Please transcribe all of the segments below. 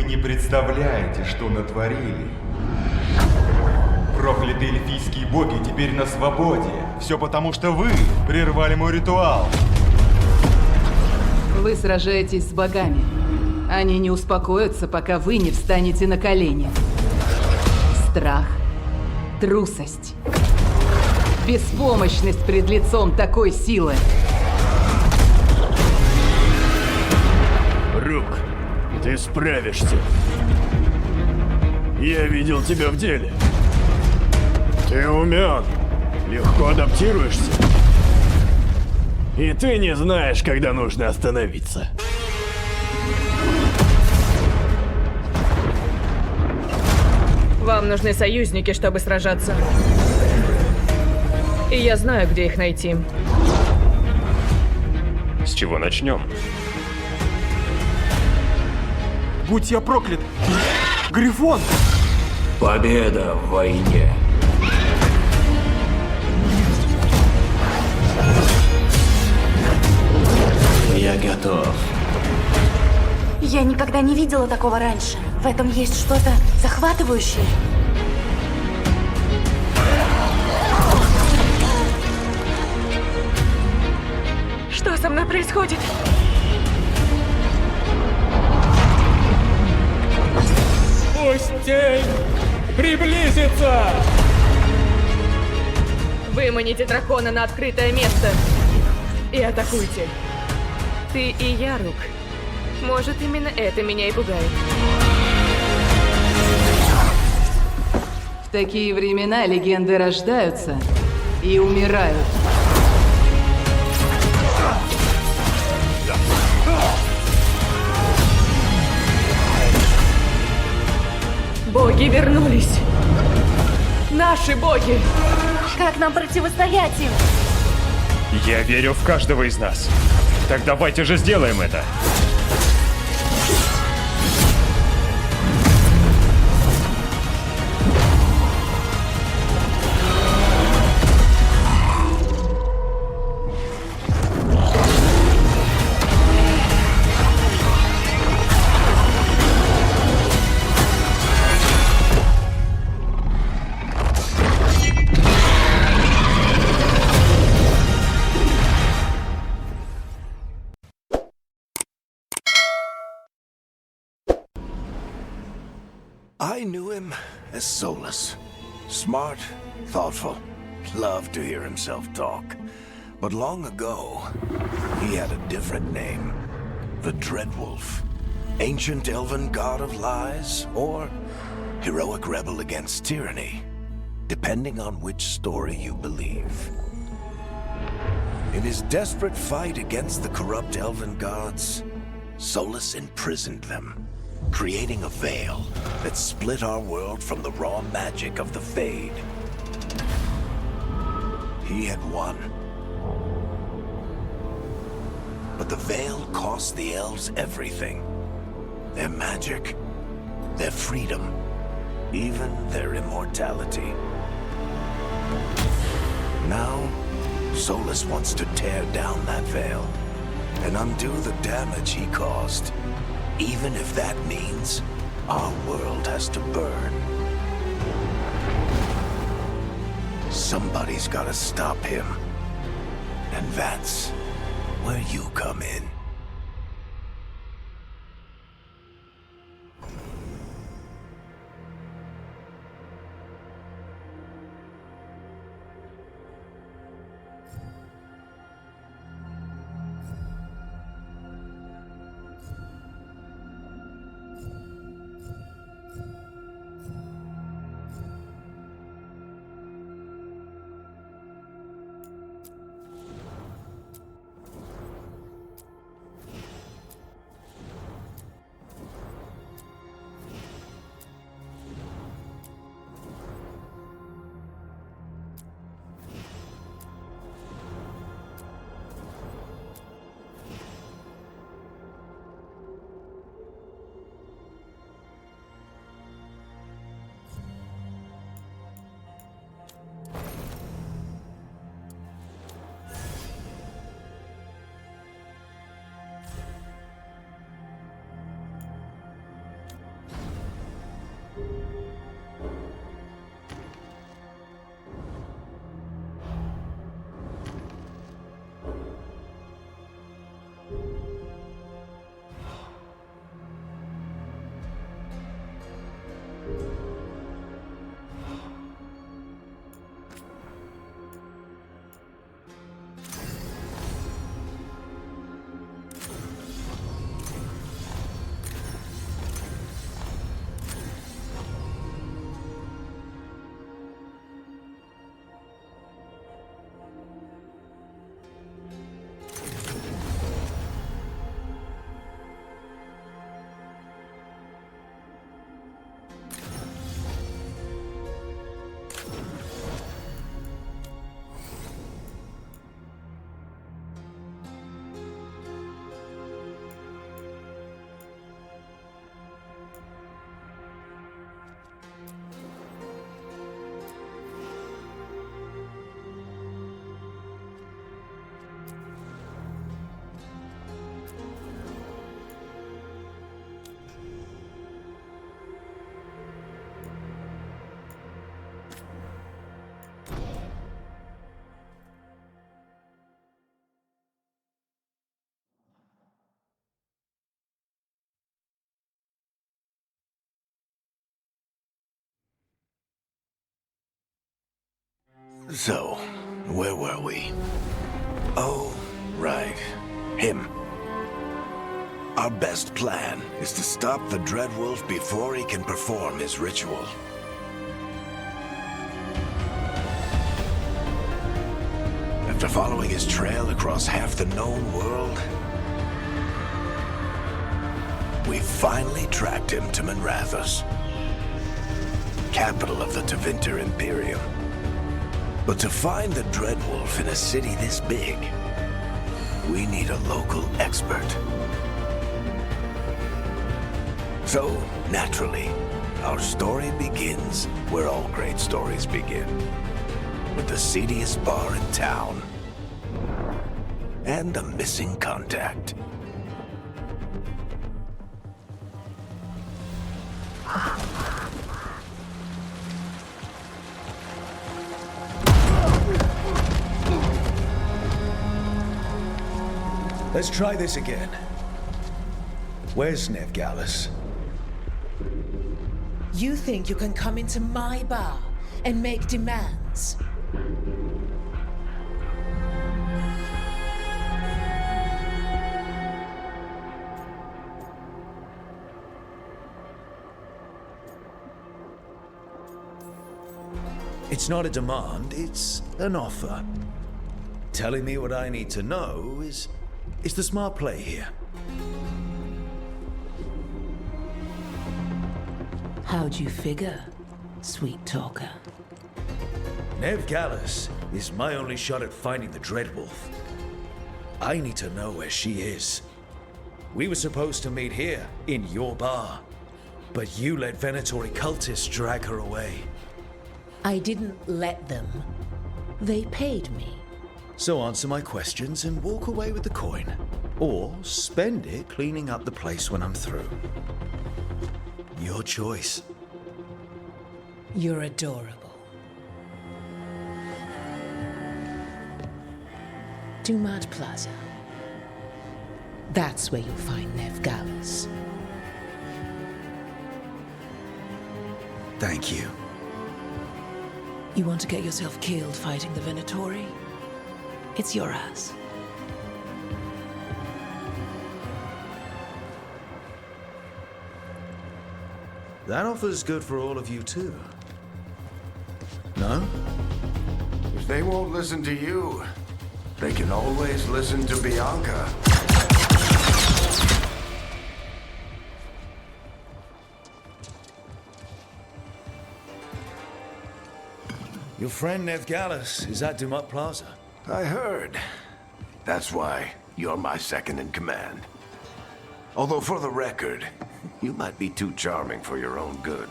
не представляете, что натворили. Проклятые эльфийские боги теперь на свободе. Все потому, что вы прервали мой ритуал. Вы сражаетесь с богами. Они не успокоятся, пока вы не встанете на колени. Страх, трусость, беспомощность пред лицом такой силы. Рук, ты справишься. Я видел тебя в деле. Ты умен, легко адаптируешься. И ты не знаешь, когда нужно остановиться. Вам нужны союзники, чтобы сражаться. И я знаю, где их найти. С чего начнем? Будь я проклят! Грифон! Победа в войне. Я готов. Я никогда не видела такого раньше. В этом есть что-то захватывающее. Что со мной происходит? Пусть тень приблизится! Выманите дракона на открытое место и атакуйте. Ты и я, Рук. Может, именно это меня и пугает. В такие времена легенды рождаются и умирают. Боги вернулись. Наши боги. Как нам противостоять им? Я верю в каждого из нас. Так давайте же сделаем это. I knew him as Solus. Smart, thoughtful, loved to hear himself talk. But long ago, he had a different name. The Dreadwolf. Ancient elven god of lies, or heroic rebel against tyranny, depending on which story you believe. In his desperate fight against the corrupt elven gods, Solus imprisoned them, creating a veil that split our world from the raw magic of the Fade. He had won. But the veil cost the elves everything. Their magic, their freedom, even their immortality. Now, Solus wants to tear down that veil and undo the damage he caused, even if that means our world has to burn. Somebody's gotta stop him, and that's where you come in. So, where were we? Oh, right. Him. Our best plan is to stop the Dreadwolf before he can perform his ritual. After following his trail across half the known world, we finally tracked him to Minrathous, capital of the Tevinter Imperium. But to find the Dreadwolf in a city this big, we need a local expert. So, naturally, our story begins where all great stories begin. With the seediest bar in town. And a missing contact. Let's try this again. Where's Nevgalis? You think you can come into my bar and make demands? It's not a demand, it's an offer. Telling me what I need to know is the smart play here. How'd you figure, sweet talker? Nevgalis is my only shot at finding the Dreadwolf. I need to know where she is. We were supposed to meet here, in your bar. But you let Venatori cultists drag her away. I didn't let them. They paid me. So answer my questions and walk away with the coin. Or spend it cleaning up the place when I'm through. Your choice. You're adorable. Dumad Plaza. That's where you'll find Nevgalis. Thank you. You want to get yourself killed fighting the Venatori? It's your ass. That offer's good for all of you too. No? If they won't listen to you, they can always listen to Bianca. Your friend Nevgalis is at Dumad Plaza. I heard. That's why you're my second in command. Although for the record, you might be too charming for your own good.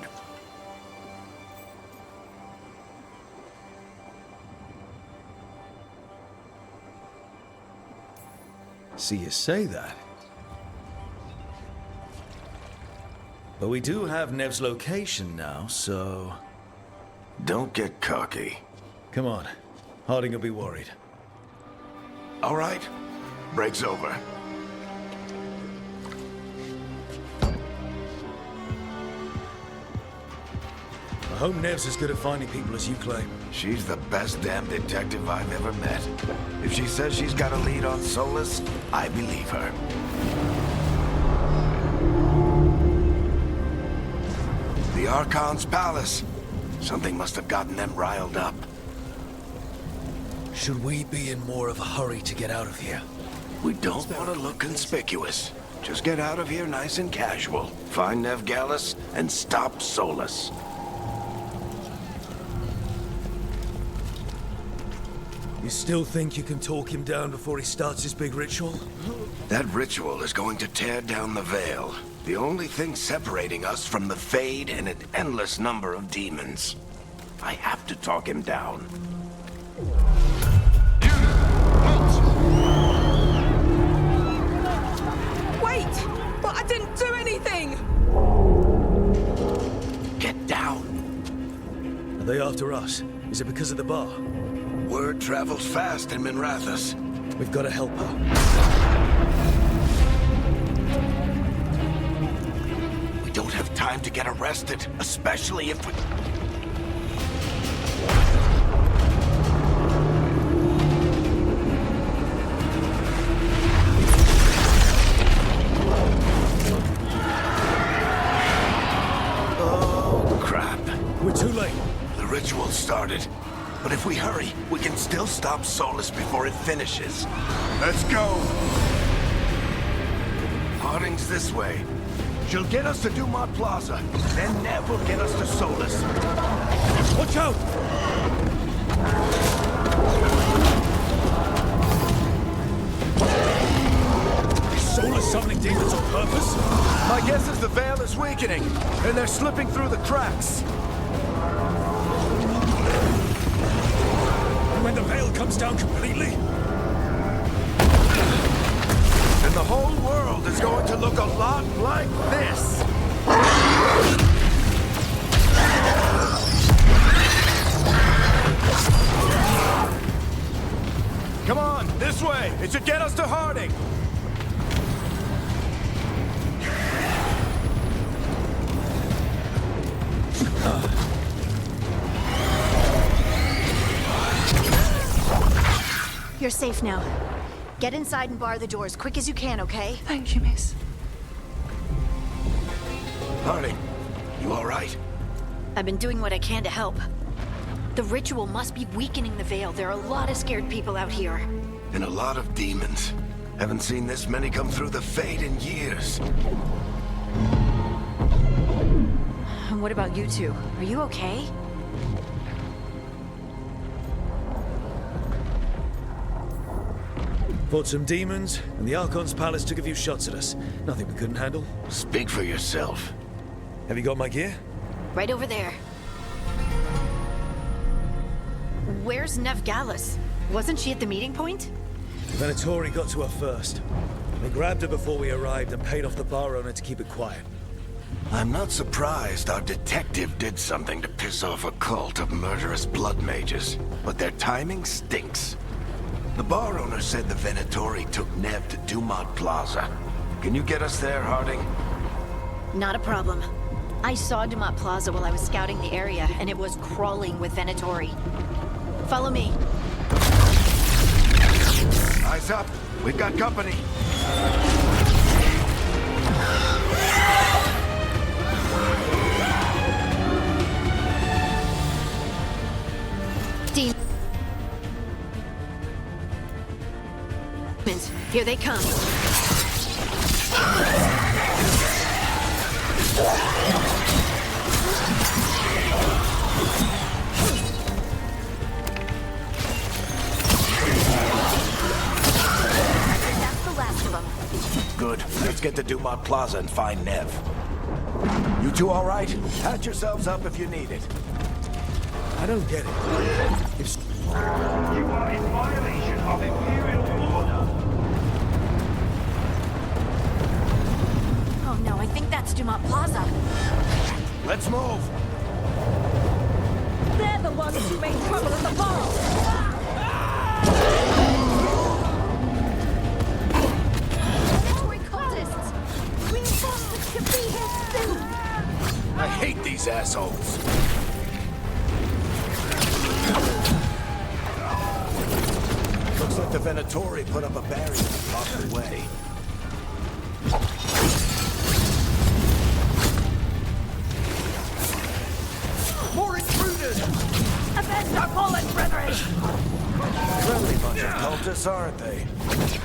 See you say that. But we do have Nev's location now, so... Don't get cocky. Come on. Harding will be worried. All right. Break's over. I hope Nev's as good at finding people as you claim. She's the best damn detective I've ever met. If she says she's got a lead on Solus, I believe her. The Archon's palace. Something must have gotten them riled up. Should we be in more of a hurry to get out of here? We don't want to look conspicuous. Just get out of here nice and casual. Find Nevgalis and stop Solus. You still think you can talk him down before he starts his big ritual? That ritual is going to tear down the veil. The only thing separating us from the Fade and an endless number of demons. I have to talk him down. Wait! But I didn't do anything! Get down. Are they after us? Is it because of the bar? Word travels fast in Minrathous. We've got to help her. We don't have time to get arrested, especially if we... But if we hurry, we can still stop Solus before it finishes. Let's go! Harding's this way. She'll get us to Dumont Plaza, then Nev will get us to Solus. Watch out! Is Solus summoning demons on purpose? My guess is the veil is weakening, and they're slipping through the cracks. When the veil comes down completely? And the whole world is going to look a lot like this. Come on, this way. It should get us to Harding. You're safe now. Get inside and bar the doors quick as you can, okay? Thank you, miss. Harding, you all right? I've been doing what I can to help. The ritual must be weakening the veil. There are a lot of scared people out here. And a lot of demons. Haven't seen this many come through the Fade in years. And what about you two? Are you okay? Fought some demons, and the Archon's palace took a few shots at us. Nothing we couldn't handle. Speak for yourself. Have you got my gear? Right over there. Where's Nev Gallus? Wasn't she at the meeting point? The Venatori got to her first. They grabbed her before we arrived and paid off the bar owner to keep it quiet. I'm not surprised our detective did something to piss off a cult of murderous blood mages, but their timing stinks. The bar owner said the Venatori took Nev to Dumont Plaza. Can you get us there, Harding? Not a problem. I saw Dumont Plaza while I was scouting the area, and it was crawling with Venatori. Follow me. Eyes up. We've got company. Demons, here they come. Good. Let's get to Dumont Plaza and find Nev. You two all right? Patch yourselves up if you need it. I don't get it. If... You are in violation of Imperial order. Oh no, I think that's Dumont Plaza. Let's move. They're the ones who made trouble at the bar. I hate these assholes. Looks like the Venatori put up a barrier to block the way. More intruders! Avenge our fallen brethren! Friendly bunch of cultists, aren't they?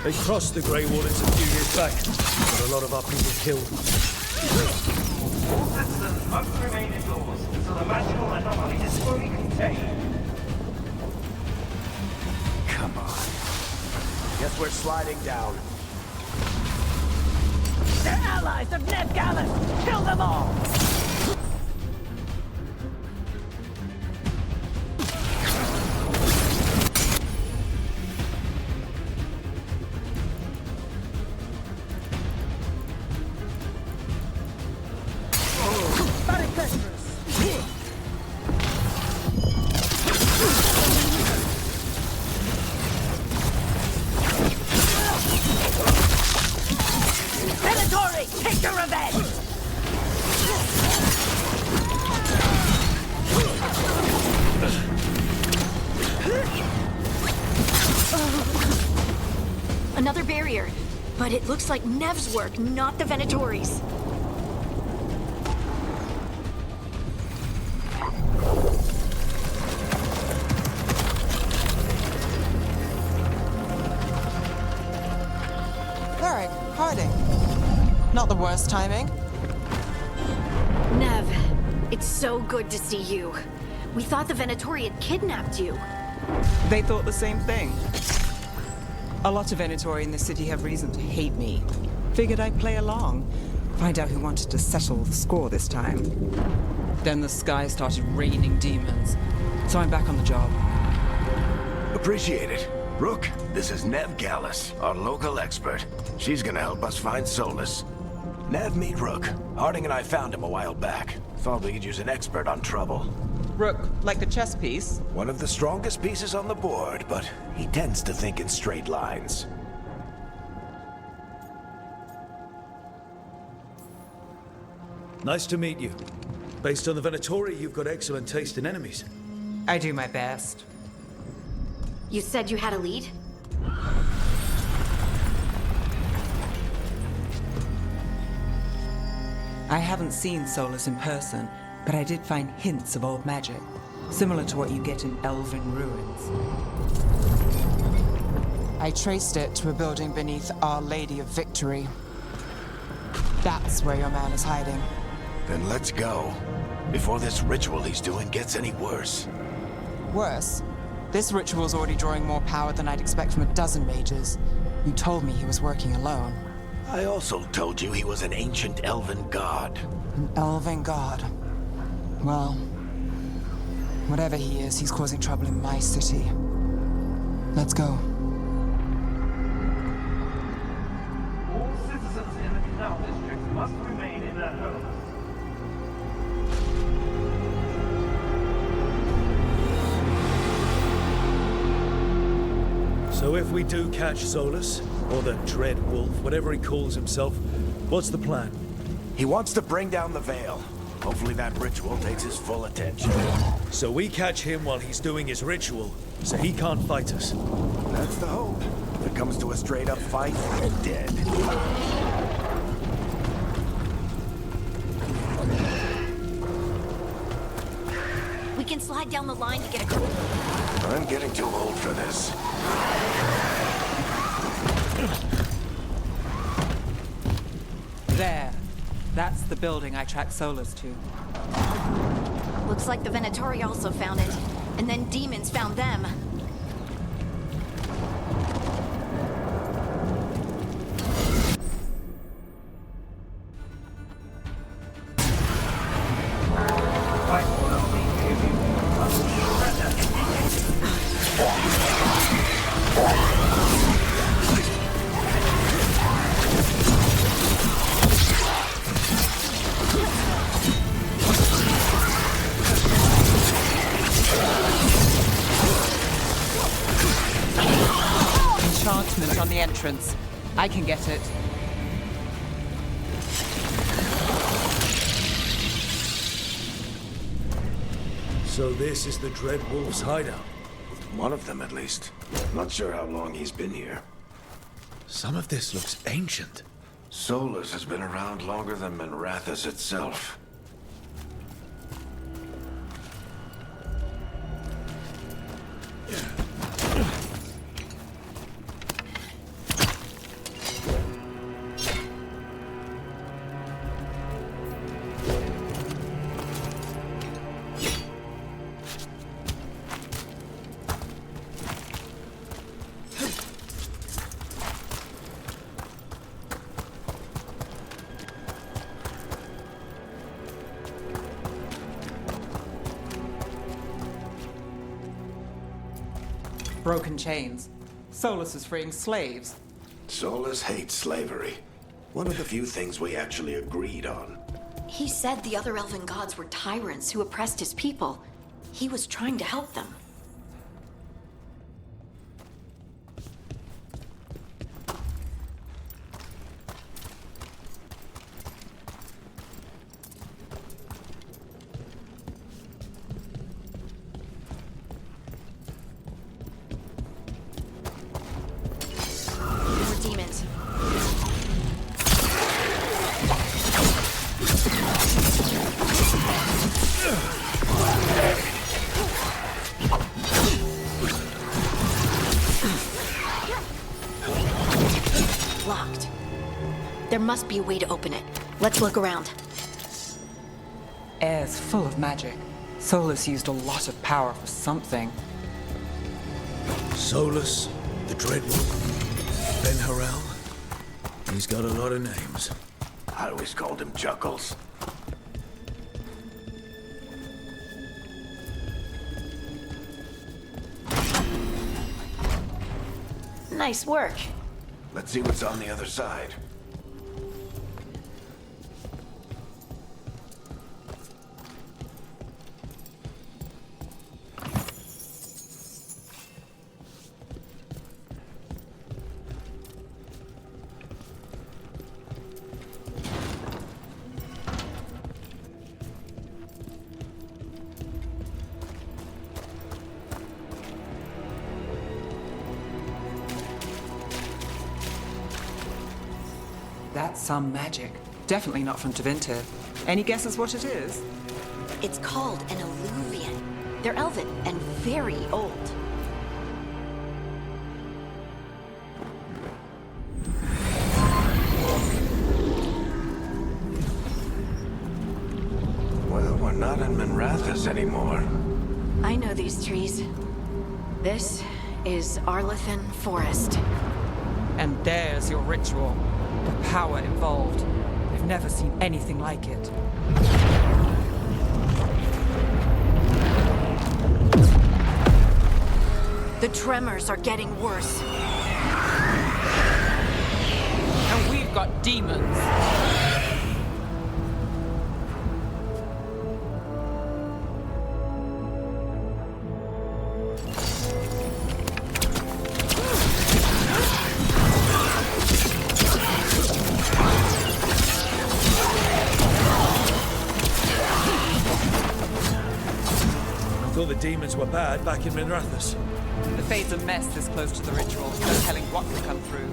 They crossed the Grey Wardens a few years back. Got a lot of our people killed. All citizens must remain indoors until the magical anomaly is fully contained. Come on. Guess we're sliding down. They're allies of Nev Gallus! Kill them all! Venatori, take your revenge! Another barrier. But it looks like Nev's work, not the Venatori's. Varric, Harding. Not the worst timing. Nev, it's so good to see you. We thought the Venatori had kidnapped you. They thought the same thing. A lot of Venatori in this city have reason to hate me. Figured I'd play along. Find out who wanted to settle the score this time. Then the sky started raining demons. So I'm back on the job. Appreciate it. Rook, this is Nev Gallus, our local expert. She's gonna help us find Solus. Nev, meet Rook. Harding and I found him a while back. Thought we could use an expert on trouble. Rook, like the chess piece? One of the strongest pieces on the board, but he tends to think in straight lines. Nice to meet you. Based on the Venatori, you've got excellent taste in enemies. I do my best. You said you had a lead? I haven't seen Solus in person, but I did find hints of old magic, similar to what you get in elven ruins. I traced it to a building beneath Our Lady of Victory. That's where your man is hiding. Then let's go. Before this ritual he's doing gets any worse. Worse? This ritual's already drawing more power than I'd expect from a dozen mages. You told me he was working alone. I also told you he was an ancient elven god. An elven god? Well, whatever he is, he's causing trouble in my city. Let's go. All citizens in the canal district must remain in their homes. So if we do catch Solus, or the Dread Wolf, whatever he calls himself, what's the plan? He wants to bring down the Veil. Hopefully that ritual takes his full attention. So we catch him while he's doing his ritual, so he can't fight us. That's the hope. If it comes to a straight-up fight, we're dead. We can slide down the line to get across. I'm getting too old for this. There. That's the building I tracked Solus to. Looks like the Venatori also found it. And then demons found them. Enchantment on the entrance. I can get it. So this is the Dread Wolf's hideout? One of them, at least. Not sure how long he's been here. Some of this looks ancient. Solus has been around longer than Minrathous itself. Broken chains. Solus is freeing slaves. Solus hates slavery. One of the few things we actually agreed on. He said the other elven gods were tyrants who oppressed his people. He was trying to help them. Locked. There must be a way to open it. Let's look around. Air's full of magic. Solus used a lot of power for something. Solus, the Dreadwolf, Ben Harrell. He's got a lot of names. I always called him Chuckles. Nice work. Let's see what's on the other side. That's some magic. Definitely not from Tevinter. Any guesses what it is? It's called an alluvian. They're elven and very old. Well, we're not in Minrathous anymore. I know these trees. This is Arlethan Forest. And there's your ritual. The power involved. I've never seen anything like it. The tremors are getting worse. And we've got demons. The demons were bad back in Minrathous. The Fade's a mess this close to the ritual. No telling what will come through.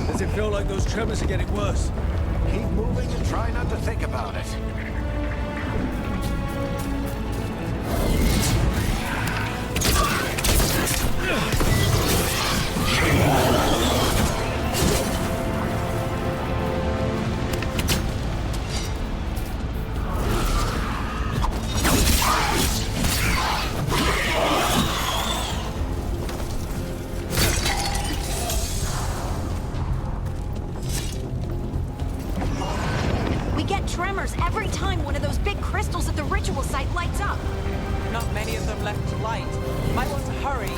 Does it feel like those tremors are getting worse? Keep moving and try not to think about it. Tremors every time one of those big crystals at the ritual site lights up. Not many of them left to light. Might want to hurry.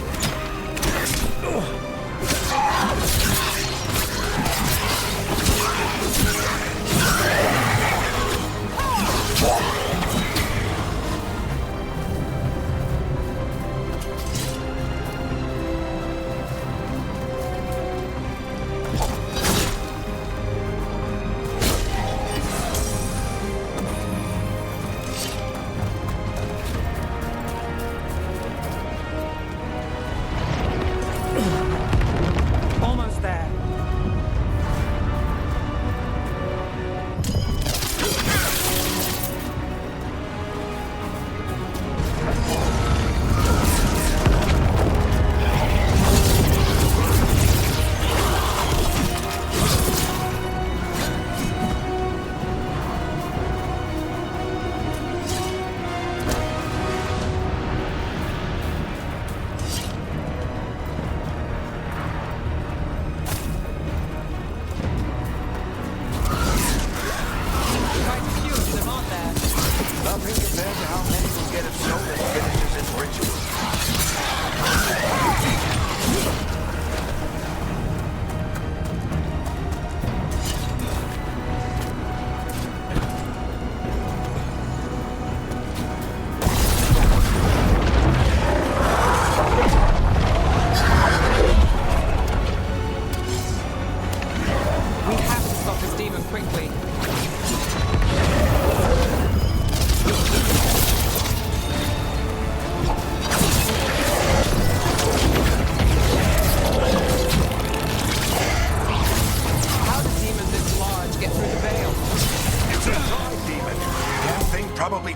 Probably.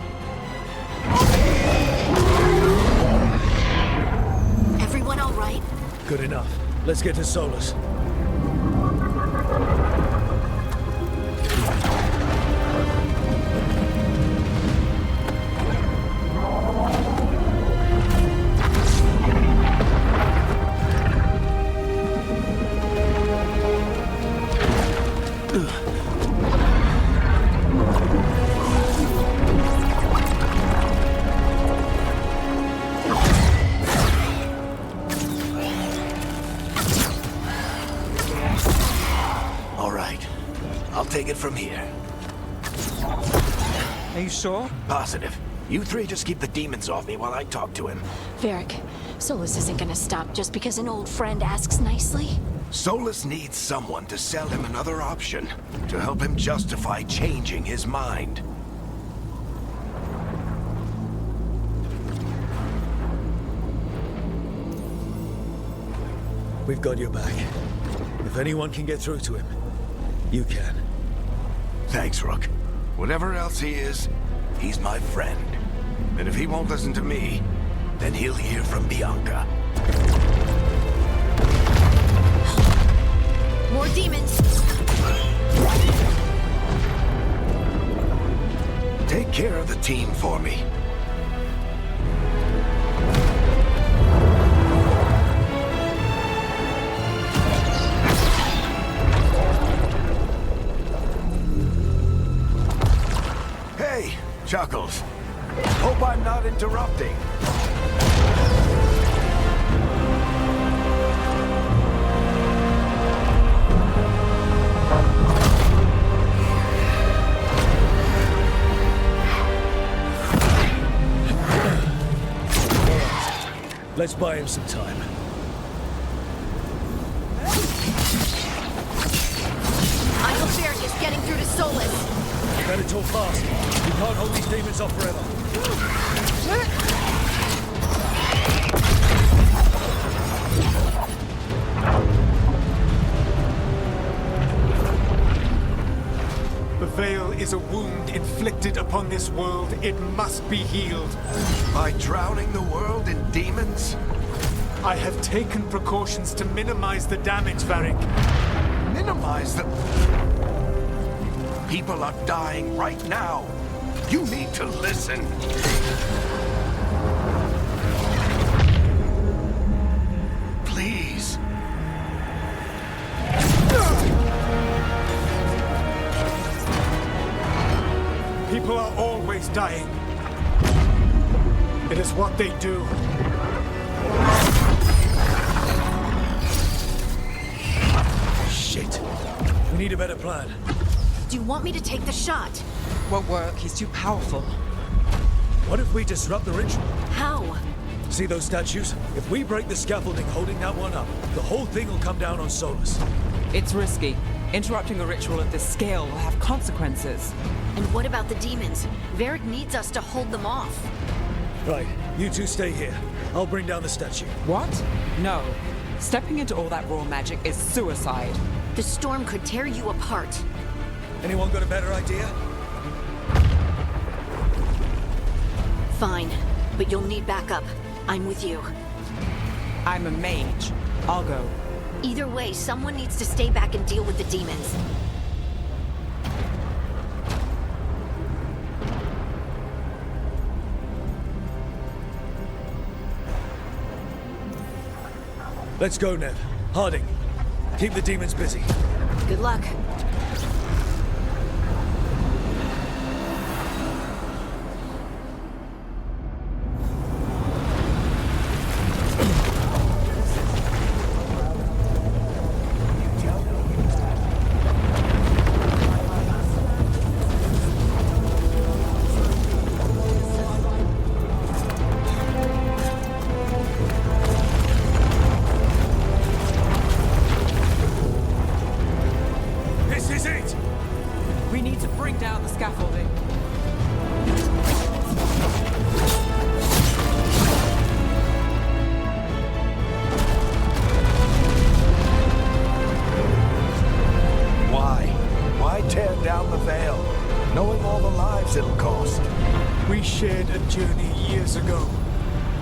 Everyone all right? Good enough. Let's get to Solus. Take it from here. Are you sure? Positive. You three just keep the demons off me while I talk to him. Varric, Solus isn't gonna stop just because an old friend asks nicely. Solus needs someone to sell him another option, to help him justify changing his mind. We've got your back. If anyone can get through to him, you can. Thanks, Rook. Whatever else he is, he's my friend. And if he won't listen to me, then he'll hear from Bianca. More demons! Take care of the team for me. Chuckles. Hope I'm not interrupting. Let's buy him some time. I know Varric is getting through to Solus. Better talk fast. We can't hold these demons off forever. The veil is a wound inflicted upon this world. It must be healed. By drowning the world in demons? I have taken precautions to minimize the damage, Varric. Minimize the... People are dying right now. You need to listen. Please. People are always dying. It is what they do. Shit. We need a better plan. Do you want me to take the shot? Won't work. He's too powerful. What if we disrupt the ritual? How? See those statues? If we break the scaffolding holding that one up, the whole thing will come down on Solus. It's risky. Interrupting a ritual of this scale will have consequences. And what about the demons? Varric needs us to hold them off. Right, you two stay here. I'll bring down the statue. What? No. Stepping into all that raw magic is suicide. The storm could tear you apart. Anyone got a better idea? Fine, but you'll need backup. I'm with you. I'm a mage. I'll go. Either way, someone needs to stay back and deal with the demons. Let's go, Nev. Harding, keep the demons busy. Good luck.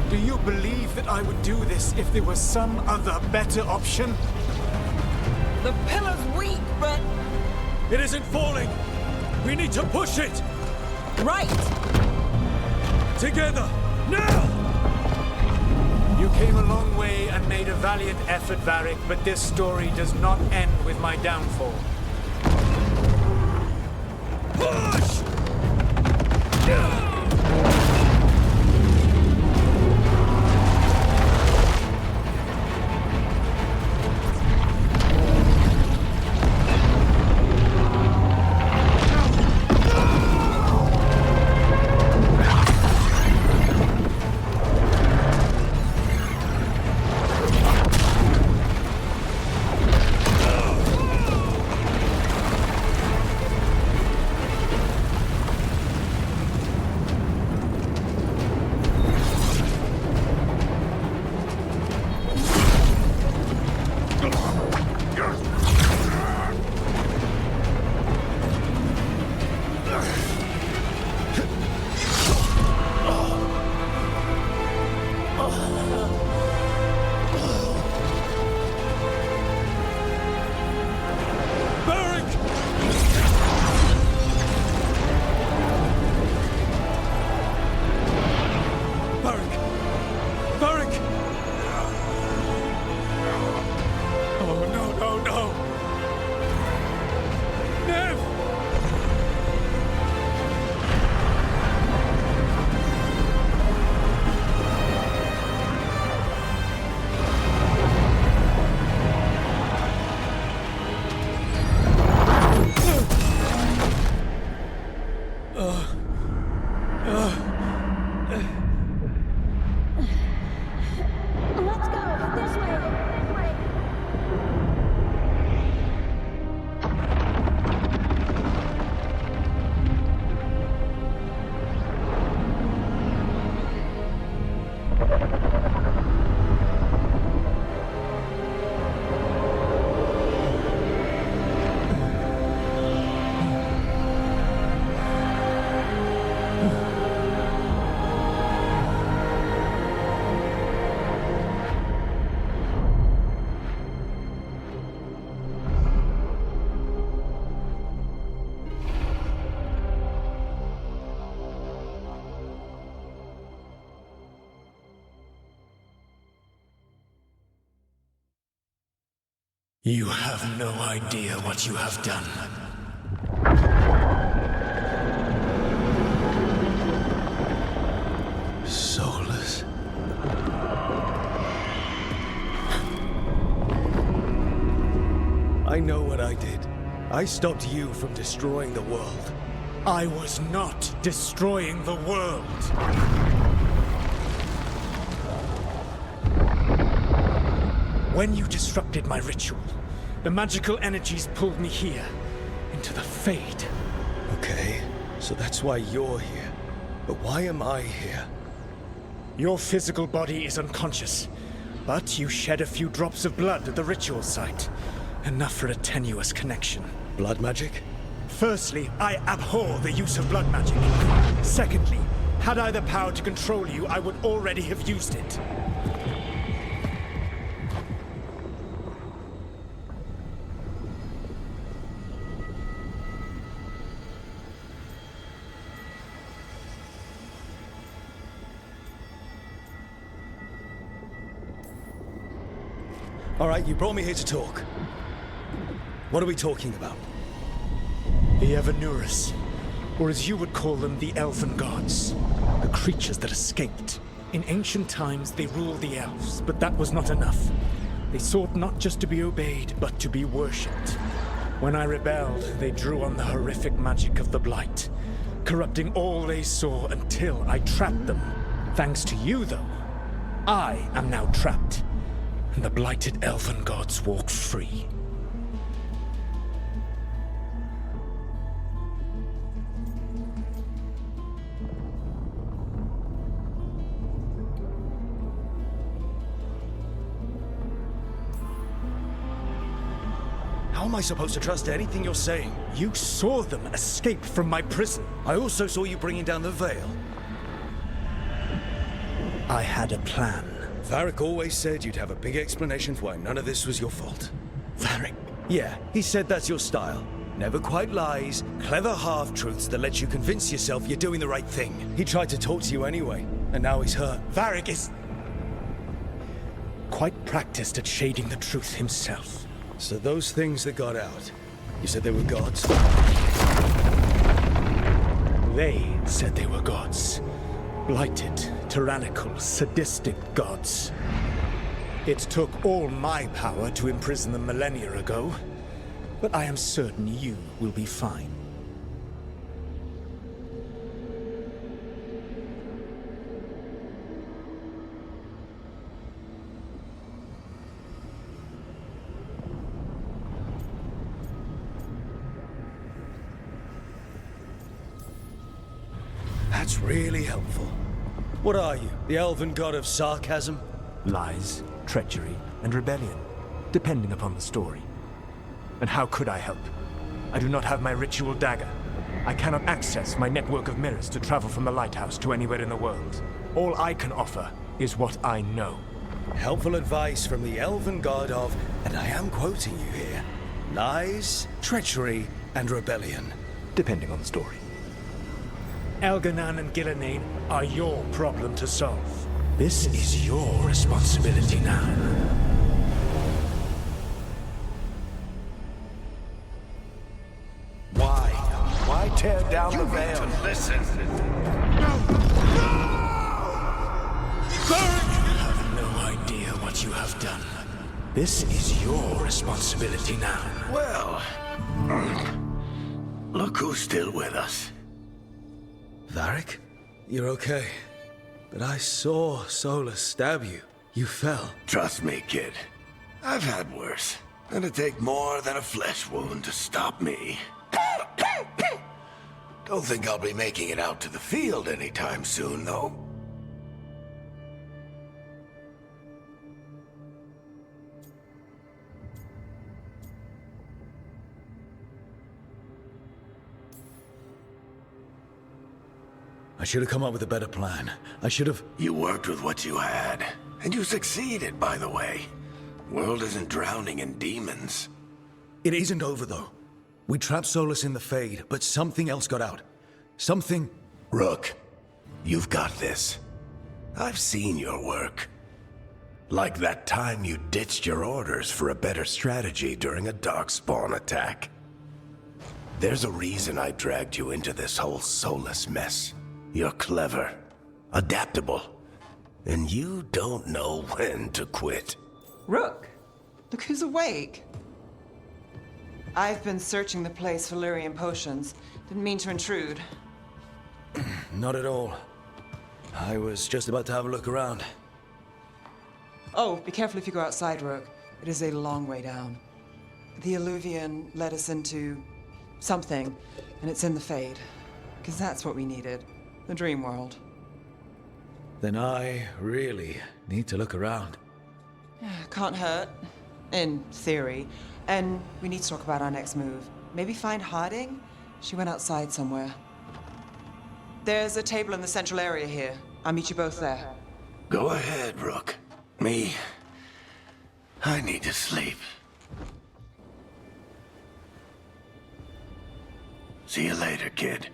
Do you believe that I would do this if there was some other better option? The pillar's weak, but... It isn't falling! We need to push it! Right! Together! Now! You came a long way and made a valiant effort, Varric, but this story does not end with my downfall. Push! You have no idea what you have done. Soulless. I know what I did. I stopped you from destroying the world. I was not destroying the world. When you disrupted my ritual, the magical energies pulled me here, into the Fade. Okay, so that's why you're here. But why am I here? Your physical body is unconscious, but you shed a few drops of blood at the ritual site. Enough for a tenuous connection. Blood magic? Firstly, I abhor the use of blood magic. Secondly, had I the power to control you, I would already have used it. All right, you brought me here to talk. What are we talking about? The Evanurus, or as you would call them, the Elven Gods. The creatures that escaped. In ancient times, they ruled the elves, but that was not enough. They sought not just to be obeyed, but to be worshipped. When I rebelled, they drew on the horrific magic of the Blight, corrupting all they saw until I trapped them. Thanks to you, though, I am now trapped, and the blighted Elven Gods walk free. How am I supposed to trust anything you're saying? You saw them escape from my prison. I also saw you bringing down the veil. I had a plan. Varric always said you'd have a big explanation for why none of this was your fault. Varric? Yeah, he said that's your style. Never quite lies, clever half-truths that let you convince yourself you're doing the right thing. He tried to talk to you anyway, and now he's hurt. Varric is quite practiced at shading the truth himself. So those things that got out, you said they were gods? They said they were gods. Blighted, tyrannical, sadistic gods. It took all my power to imprison them millennia ago, but I am certain you will be fine. That's really helpful. What are you, the elven god of sarcasm? Lies, treachery, and rebellion, depending upon the story. And how could I help? I do not have my ritual dagger. I cannot access my network of mirrors to travel from the lighthouse to anywhere in the world. All I can offer is what I know. Helpful advice from the elven god of, and I am quoting you here, lies, treachery, and rebellion. Depending on the story. Elganan and Gillenane are your problem to solve. This is your responsibility now. Why tear down the veil? Listen. You have no idea what you have done. This is your responsibility now. Well, look who's still with us. Varric? You're okay. But I saw Solus stab you. You fell. Trust me, kid. I've had worse. It'll take more than a flesh wound to stop me. Don't think I'll be making it out to the field anytime soon, though. I should have come up with a better plan. I should have... You worked with what you had. And you succeeded, by the way. World isn't drowning in demons. It isn't over, though. We trapped Solus in the Fade, but something else got out. Something... Rook, you've got this. I've seen your work. Like that time you ditched your orders for a better strategy during a darkspawn attack. There's a reason I dragged you into this whole Solus mess. You're clever, adaptable, and you don't know when to quit. Rook, look who's awake. I've been searching the place for Lyrian potions. Didn't mean to intrude. Not at all. I was just about to have a look around. Oh, be careful if you go outside, Rook. It is a long way down. The Alluvian led us into something, and it's in the Fade. Because that's what we needed. The dream world. Then I really need to look around. Can't hurt. In theory. And we need to talk about our next move. Maybe find hiding? She went outside somewhere. There's a table in the central area here. I'll meet you both there. Go ahead, Rook. Me, I need to sleep. See you later, kid.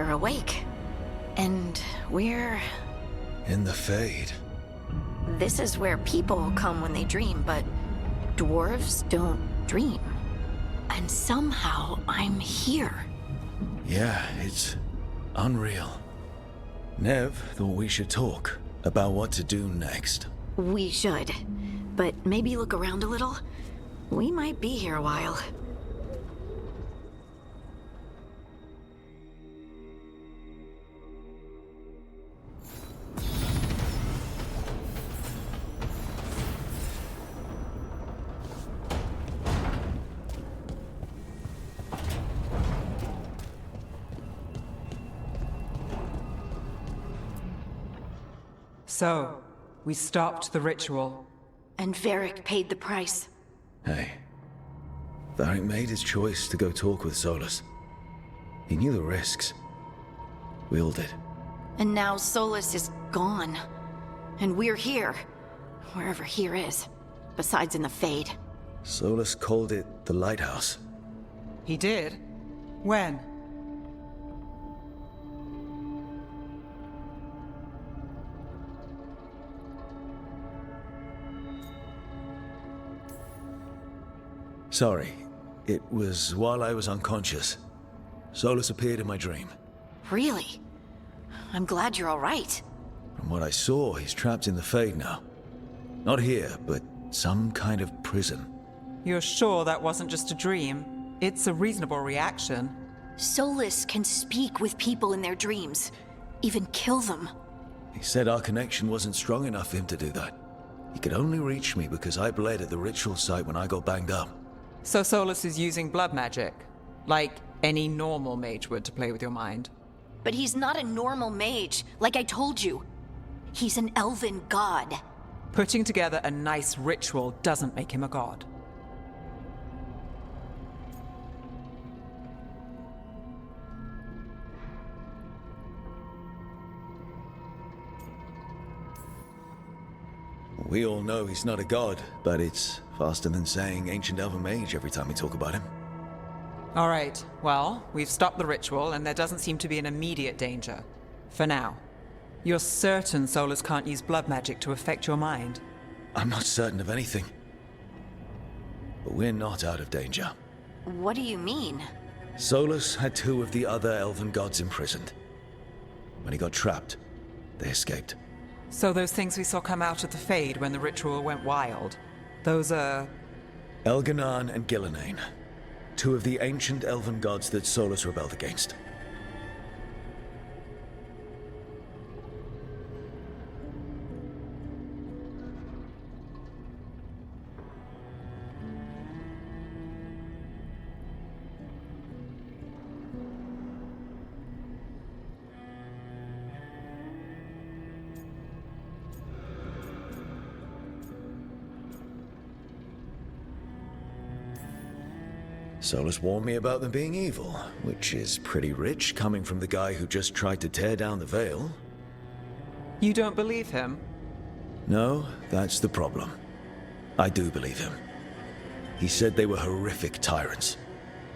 We're awake. And we're... In the Fade. This is where people come when they dream, but dwarves don't dream. And somehow I'm here. Yeah, it's unreal. Nev thought we should talk about what to do next. We should. But maybe look around a little. We might be here a while. So, we stopped the ritual. And Varric paid the price. Hey. Varric made his choice to go talk with Solus. He knew the risks. We all did. And now Solus is gone. And we're here. Wherever here is. Besides in the Fade. Solus called it the Lighthouse. He did? When? Sorry. It was while I was unconscious. Solus appeared in my dream. Really? I'm glad you're all right. From what I saw, he's trapped in the Fade now. Not here, but some kind of prison. You're sure that wasn't just a dream? It's a reasonable reaction. Solus can speak with people in their dreams. Even kill them. He said our connection wasn't strong enough for him to do that. He could only reach me because I bled at the ritual site when I got banged up. So Solus is using blood magic? Like any normal mage would to play with your mind? But he's not a normal mage, like I told you. He's an elven god. Putting together a nice ritual doesn't make him a god. We all know he's not a god, but it's faster than saying ancient elven mage every time we talk about him. All right, well, we've stopped the ritual and there doesn't seem to be an immediate danger. For now. You're certain Solus can't use blood magic to affect your mind? I'm not certain of anything. But we're not out of danger. What do you mean? Solus had 2 of the other elven gods imprisoned. When he got trapped, they escaped. So those things we saw come out of the Fade when the ritual went wild, those are... Elganan and Gillenane. 2 of the ancient elven gods that Solus rebelled against. Solus warned me about them being evil, which is pretty rich coming from the guy who just tried to tear down the veil. You don't believe him? No, that's the problem. I do believe him. He said they were horrific tyrants.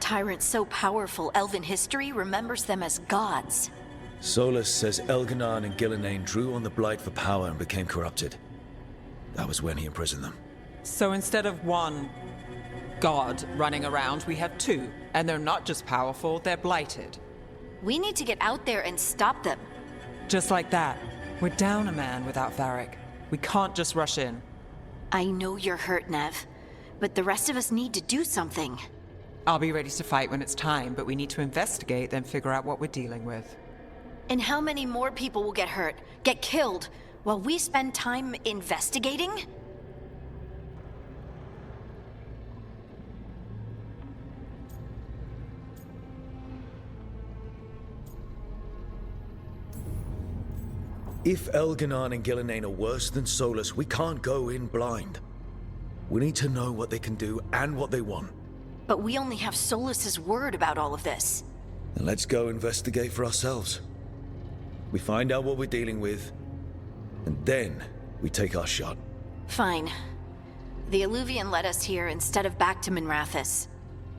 Tyrants so powerful, elven history remembers them as gods. Solus says Elganan and Gillenane drew on the Blight for power and became corrupted. That was when he imprisoned them. So instead of 1 god running around, we have 2. And they're not just powerful, they're blighted. We need to get out there and stop them. Just like that. We're down a man without Varric. We can't just rush in. I know you're hurt, Nev. But the rest of us need to do something. I'll be ready to fight when it's time, but we need to investigate, then figure out what we're dealing with. And how many more people will get hurt, get killed, while we spend time investigating? If Elganan and Gillenane are worse than Solus, we can't go in blind. We need to know what they can do and what they want. But we only have Solus's word about all of this. Then let's go investigate for ourselves. We find out what we're dealing with, and then we take our shot. Fine. The Alluvian led us here instead of back to Minrathous.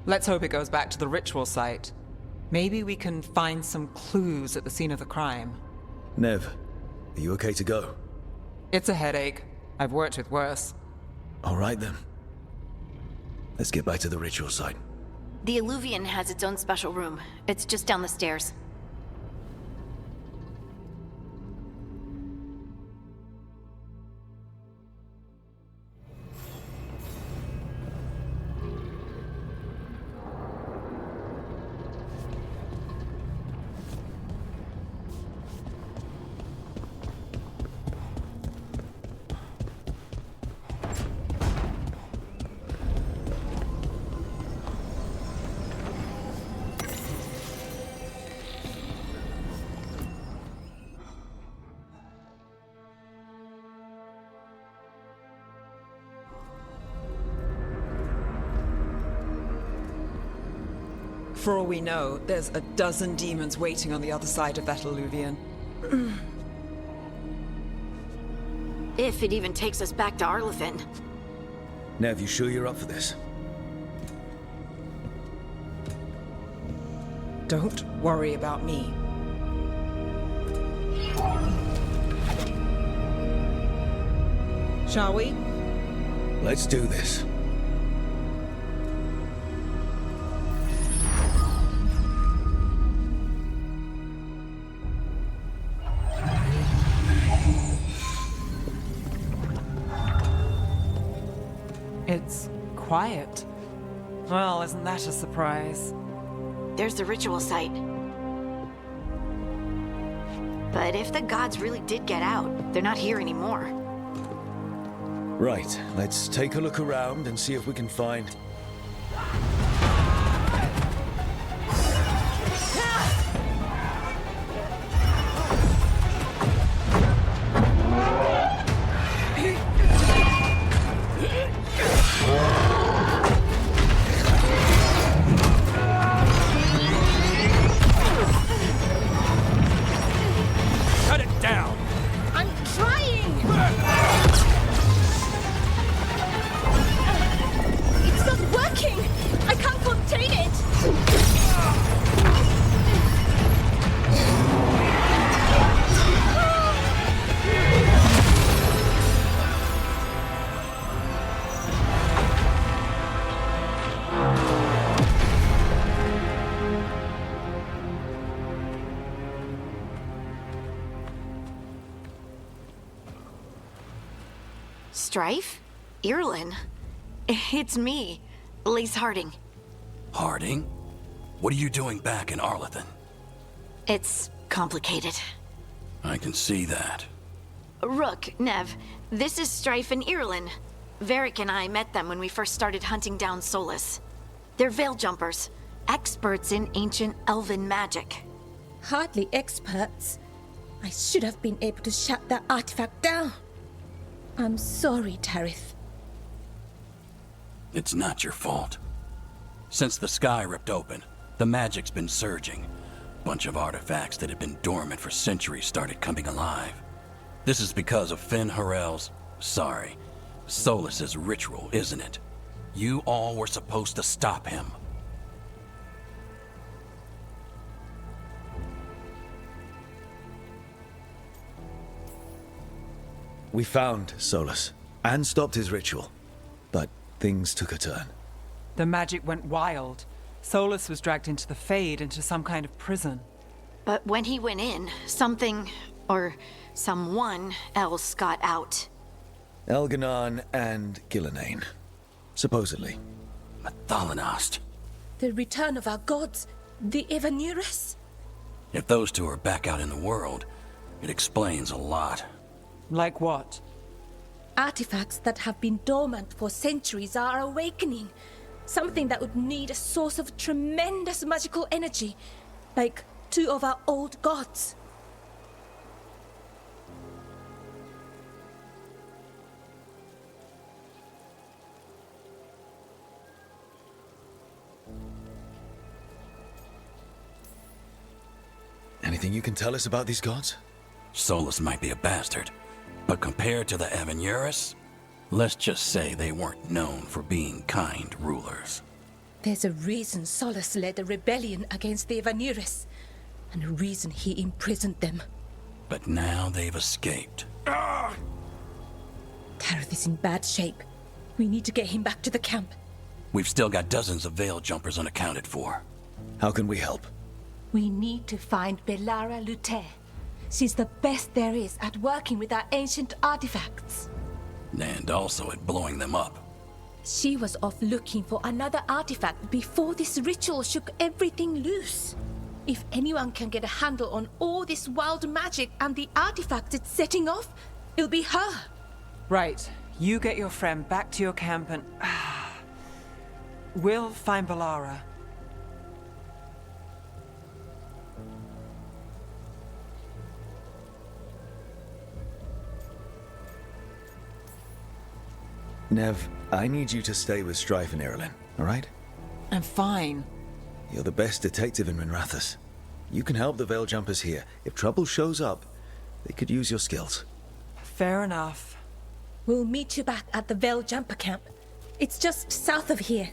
Let's hope it goes back to the ritual site. Maybe we can find some clues at the scene of the crime. Nev, are you okay to go? It's a headache. I've worked with worse. All right then. Let's get back to the ritual site. The Illuvian has its own special room. It's just down the stairs. For all we know, there's a dozen demons waiting on the other side of that Illuvian. If it even takes us back to Arlethan. Nev, you sure you're up for this? Don't worry about me. Shall we? Let's do this. It's quiet. Well, isn't that a surprise? There's the ritual site. But if the gods really did get out, they're not here anymore. Right, let's take a look around and see if we can find... Strife? Irlin? It's me, Lise Harding. Harding? What are you doing back in Arlethan? It's complicated. I can see that. Rook, Nev, this is Strife and Irlin. Varric and I met them when we first started hunting down Solus. They're veil jumpers, experts in ancient elven magic. Hardly experts. I should have been able to shut that artifact down. I'm sorry, Tarith. It's not your fault. Since the sky ripped open, the magic's been surging. Bunch of artifacts that had been dormant for centuries started coming alive. This is because of Finn Harel's... Solus's ritual, isn't it? You all were supposed to stop him. We found Solus, and stopped his ritual. But things took a turn. The magic went wild. Solus was dragged into the Fade, into some kind of prison. But when he went in, something, or someone else got out. Elganon and Gillenane. Supposedly. Mathalanost. The return of our gods, the Evanurus? If those two are back out in the world, it explains a lot. Like what? Artifacts that have been dormant for centuries are awakening. Something that would need a source of tremendous magical energy, like two of our old gods. Anything you can tell us about these gods? Solus might be a bastard, but compared to the Evanurus, let's just say they weren't known for being kind rulers. There's a reason Solus led a rebellion against the Vanirus, and a reason he imprisoned them. But now they've escaped. Tareth is in bad shape. We need to get him back to the camp. We've still got dozens of veil jumpers unaccounted for. How can we help? We need to find Belara Luther. She's the best there is at working with our ancient artifacts. And also at blowing them up. She was off looking for another artifact before this ritual shook everything loose. If anyone can get a handle on all this wild magic and the artifacts it's setting off, it'll be her. Right. You get your friend back to your camp and... we'll find Belara. Nev, I need you to stay with Strife and Irulan, alright? I'm fine. You're the best detective in Minrathous. You can help the Veil Jumpers here. If trouble shows up, they could use your skills. Fair enough. We'll meet you back at the Veil Jumper camp. It's just south of here.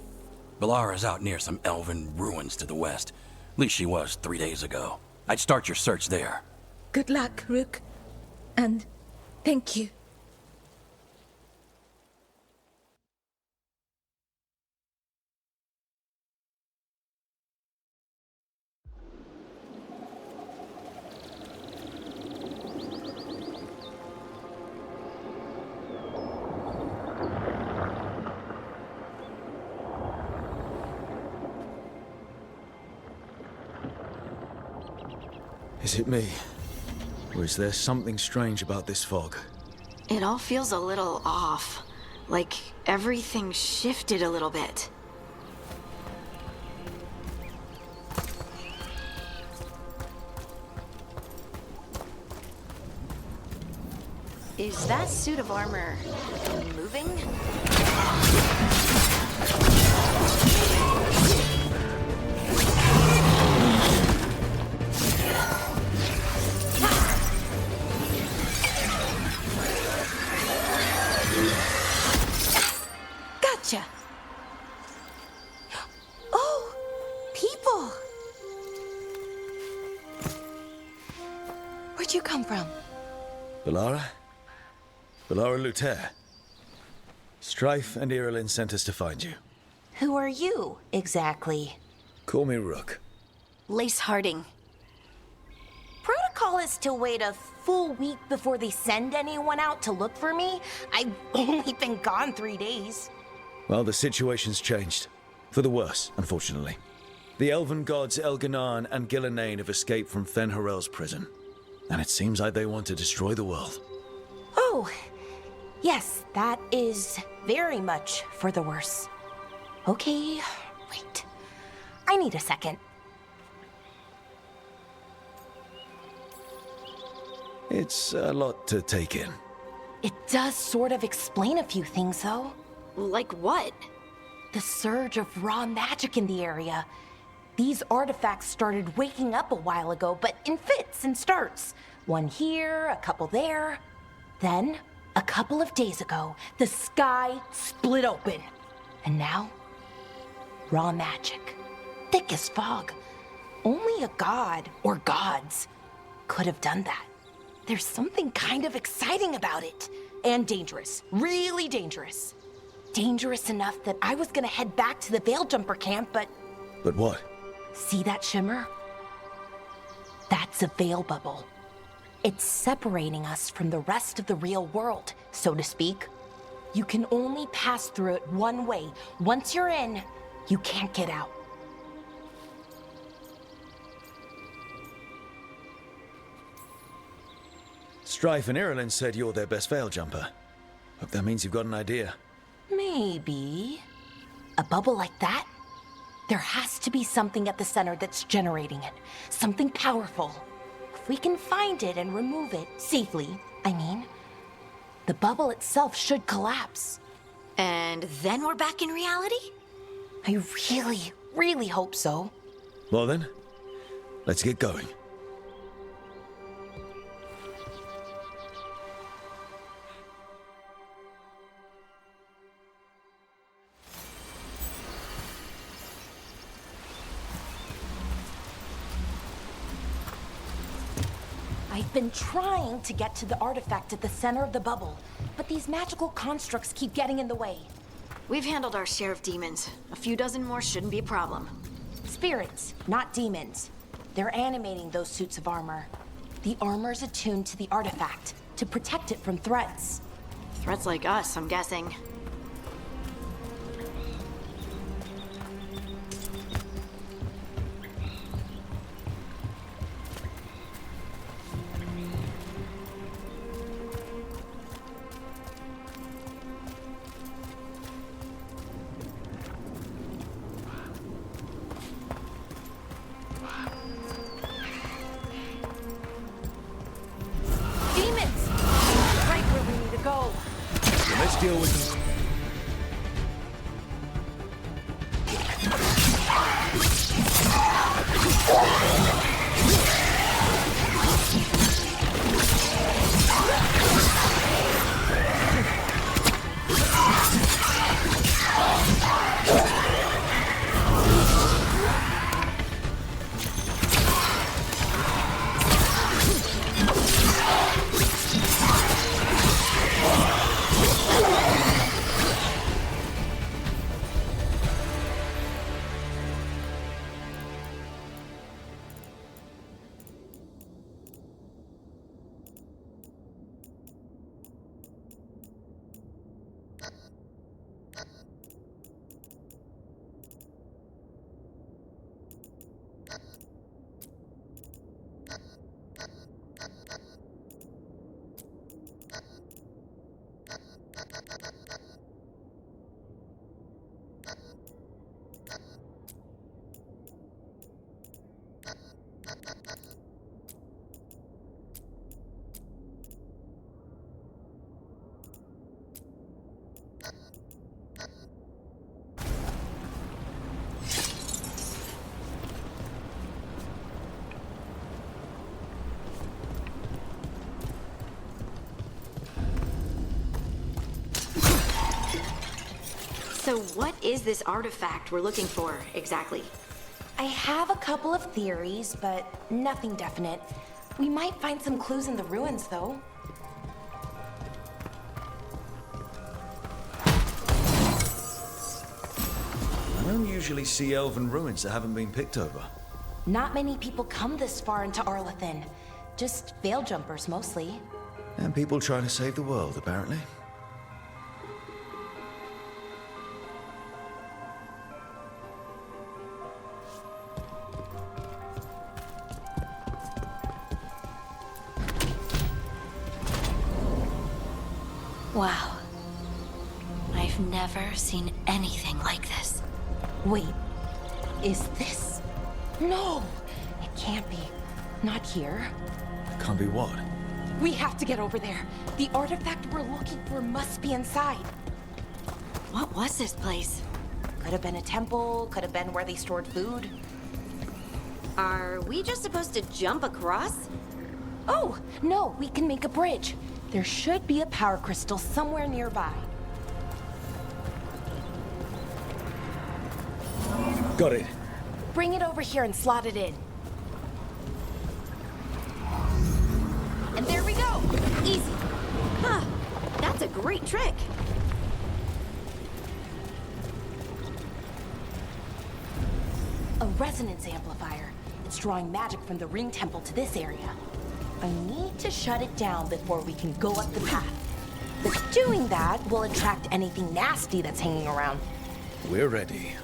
Belara's out near some elven ruins to the west. At least she was 3 days ago. I'd start your search there. Good luck, Rook. And thank you. Is it me? Or is there something strange about this fog? It all feels a little off. Like everything shifted a little bit. Is that suit of armor moving? Gotcha. Oh, people. Where'd you come from? Belara? Belara Luther. Strife and Irulan sent us to find you. Who are you, exactly? Call me Rook. Lace Harding. Protocol is to wait a full week before they send anyone out to look for me. I've only been gone 3 days. Well, the situation's changed. For the worse, unfortunately. The elven gods Elganan and Gillenane have escaped from Fen Harel's prison. And it seems like they want to destroy the world. Oh, yes, that is very much for the worse. Okay, wait. I need a second. It's a lot to take in. It does sort of explain a few things, though. Like what? The surge of raw magic in the area. These artifacts started waking up a while ago, but in fits and starts. One here, a couple there. Then, a couple of days ago, the sky split open. And now, raw magic. Thick as fog. Only a god, or gods, could have done that. There's something kind of exciting about it. And dangerous. Really dangerous. Dangerous enough that I was gonna head back to the Veil Jumper camp, but... But what? See that shimmer? That's a veil bubble. It's separating us from the rest of the real world, so to speak. You can only pass through it one way. Once you're in, you can't get out. Strife and Irulan said you're their best Veil Jumper. Hope that means you've got an idea. Maybe. A bubble like that? There has to be something at the center that's generating it. Something powerful. If we can find it and remove it safely, I mean, the bubble itself should collapse. And then we're back in reality? I really, really hope so. Well then, let's get going. I've been trying to get to the artifact at the center of the bubble, but these magical constructs keep getting in the way. We've handled our share of demons. A few dozen more shouldn't be a problem. Spirits, not demons. They're animating those suits of armor. The armor's attuned to the artifact to protect it from threats. Threats like us, I'm guessing. Demons! Right where we need to go. Let's deal with them. So what is this artifact we're looking for, exactly? I have a couple of theories, but nothing definite. We might find some clues in the ruins, though. I don't usually see elven ruins that haven't been picked over. Not many people come this far into Arlathan. Just veil jumpers, mostly. And people trying to save the world, apparently. Wow. I've never seen anything like this. Wait, is this? No, it can't be. Not here. Can't be what? We have to get over there. The artifact we're looking for must be inside. What was this place? Could have been a temple, could have been where they stored food. Are we just supposed to jump across? Oh, no, we can make a bridge. There should be a power crystal somewhere nearby. Got it. Bring it over here and slot it in. And there we go! Easy. Huh. That's a great trick. A resonance amplifier. It's drawing magic from the ring temple to this area. I need to shut it down before we can go up the path. But doing that will attract anything nasty that's hanging around. We're ready.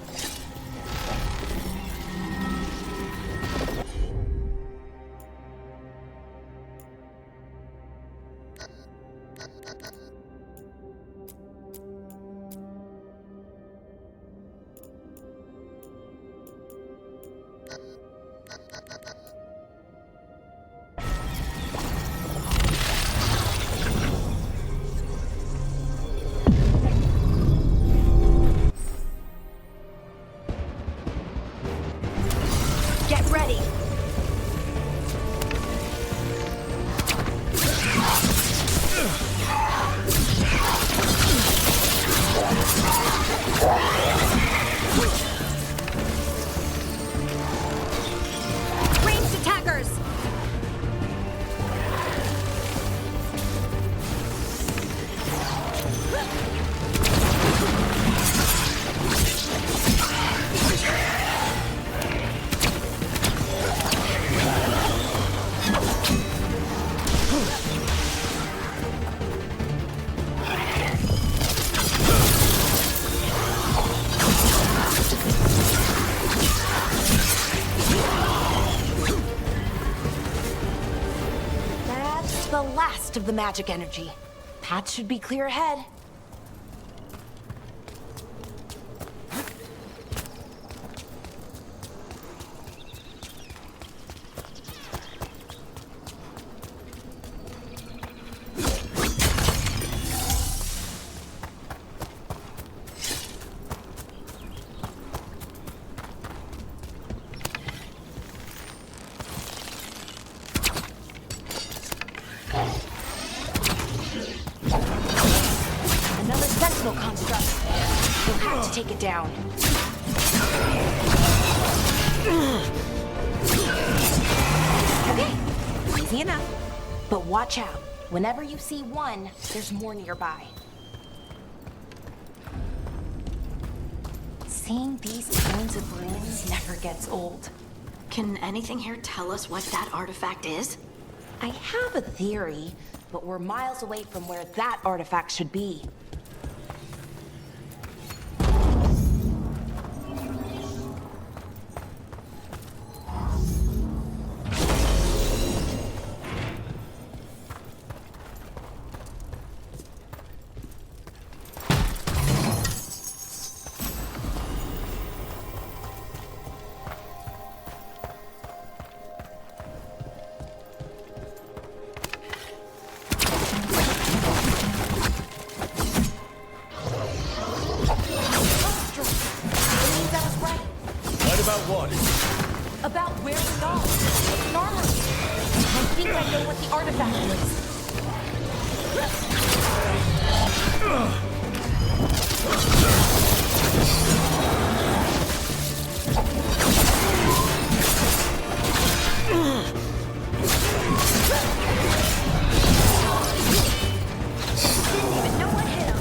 That's the last of the magic energy. Path should be clear ahead. Another sentinel construct. We'll have to take it down. Okay, easy enough. But watch out. Whenever you see one, there's more nearby. Seeing these kinds of ruins never gets old. Can anything here tell us what that artifact is? I have a theory, but we're miles away from where that artifact should be. About where we are. It's an armory. I think I know what the artifact is. Didn't even know what hit him.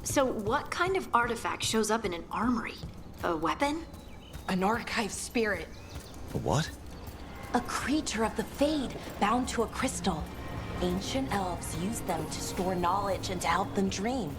So what kind of artifact shows up in an armory? A weapon? An archive spirit. A what? A creature of the Fade, bound to a crystal. Ancient elves used them to store knowledge and to help them dream.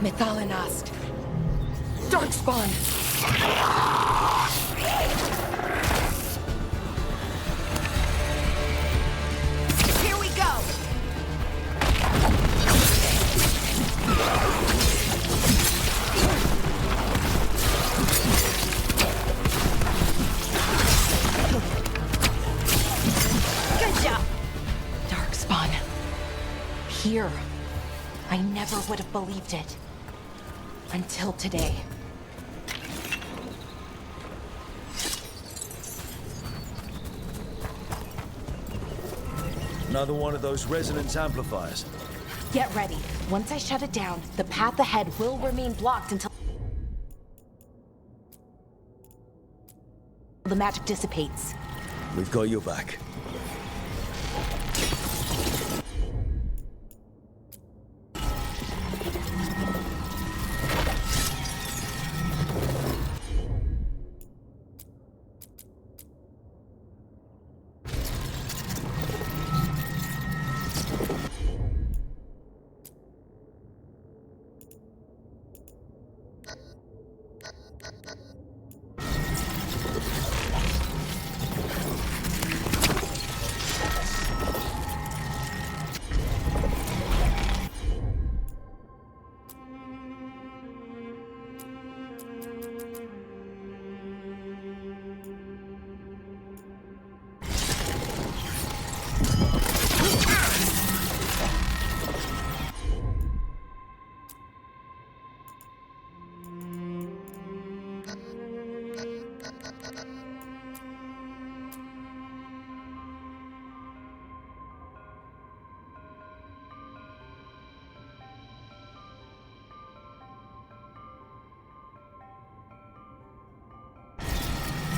Methalinast. Darkspawn. Here we go. Good job. Darkspawn. Here. I never would have believed it. Until today. Another one of those resonance amplifiers. Get ready. Once I shut it down, the path ahead will remain blocked until the magic dissipates. We've got your back.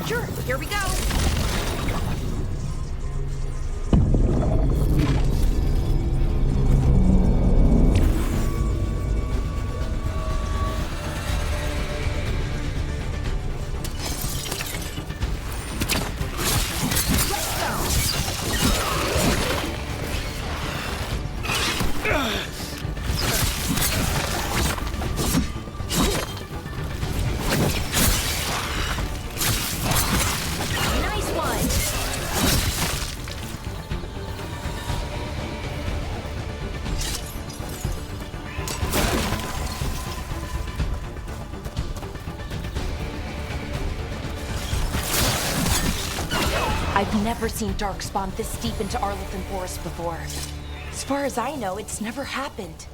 Sure, here we go. I've never seen Darkspawn this deep into Arlothan Forest before. As far as I know, it's never happened.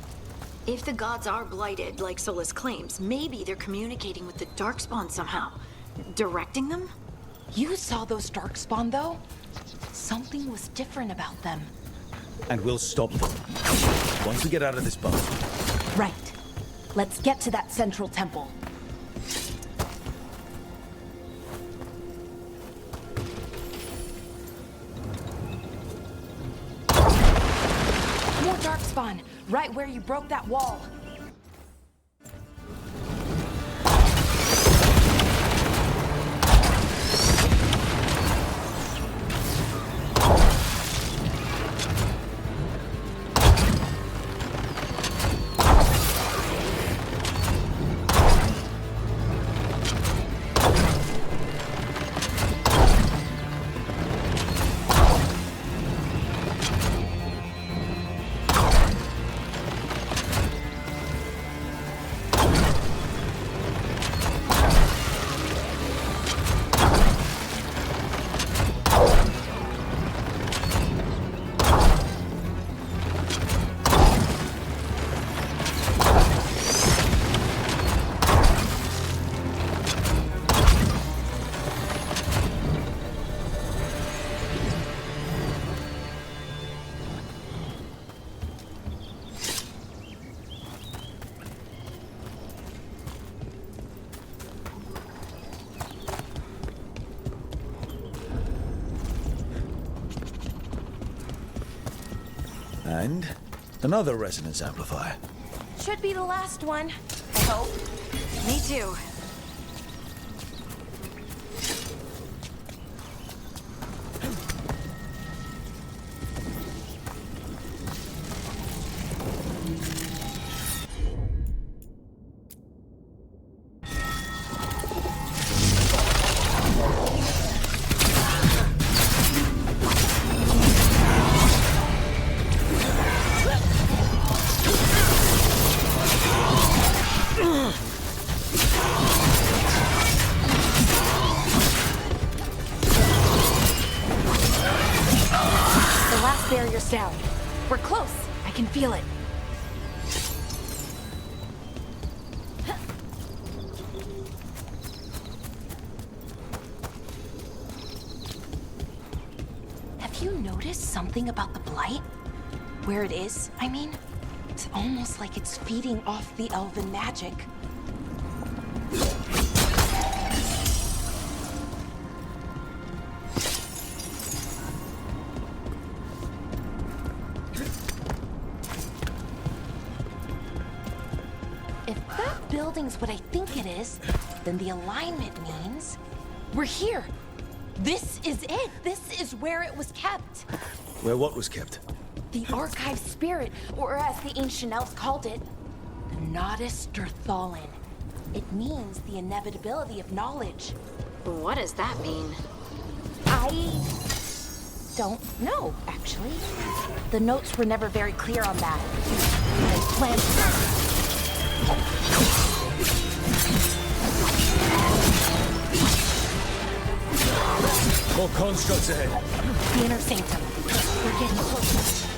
If the gods are blighted, like Solus claims, maybe they're communicating with the Darkspawn somehow. Directing them? You saw those Darkspawn, though? Something was different about them. And we'll stop them. Once we get out of this bar. Right. Let's get to that central temple. More Darkspawn, right where you broke that wall. And another resonance amplifier. Should be the last one, I hope. Me too. Barrier's down. We're close. I can feel it. Have you noticed something about the blight? Where it is, I mean? It's almost like it's feeding off the elven magic. Building's what I think it is, then the alignment means we're here. This is it. This is where it was kept. Where what was kept? The archive spirit, or as the ancient elves called it, the Nodus Derthalin. It means the inevitability of knowledge. What does that mean? I don't know, actually. The notes were never very clear on that. I plan to... More constructs ahead. The inner sanctum. We're getting closer.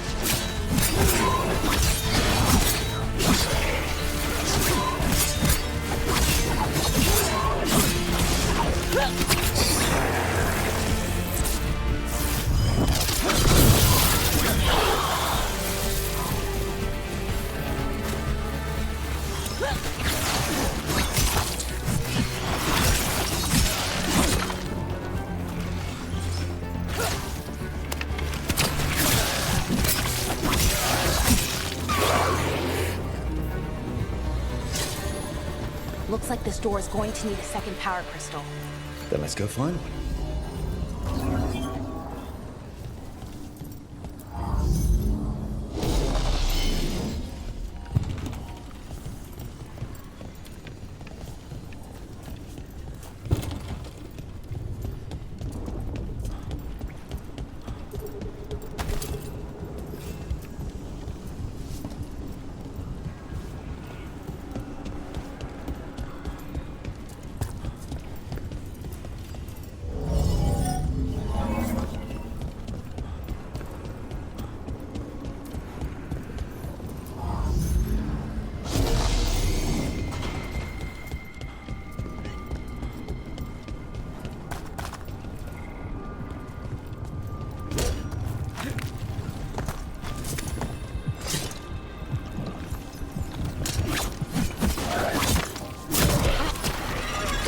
Looks like this door is going to need a second power crystal. Then let's go find one.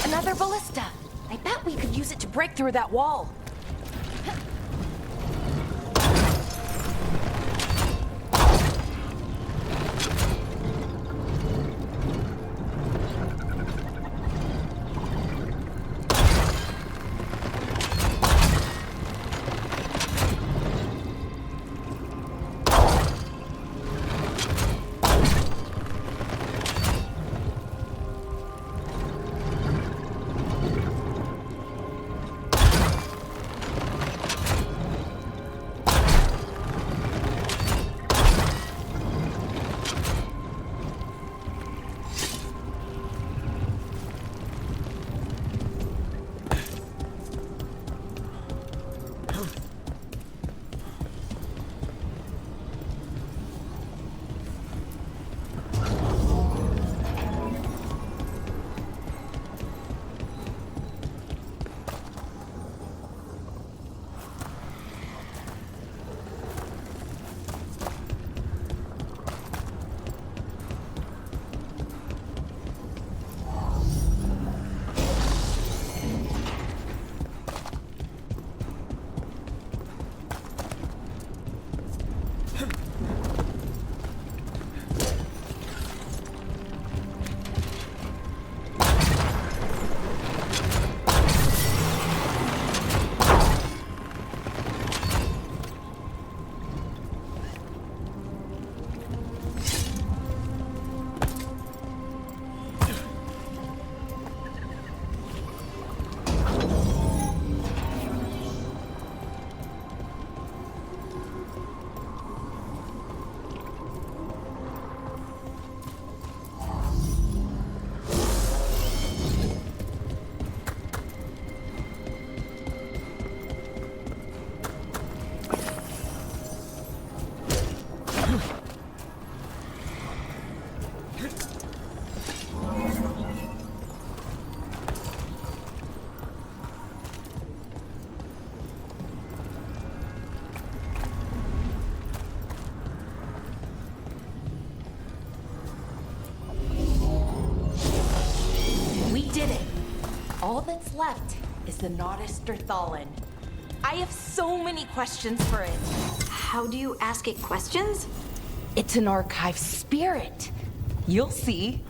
Another ballista. I bet we could use it to break through that wall. All that's left is the Nodis-Derthalin. I have so many questions for it. How do you ask it questions? It's an archive spirit. You'll see.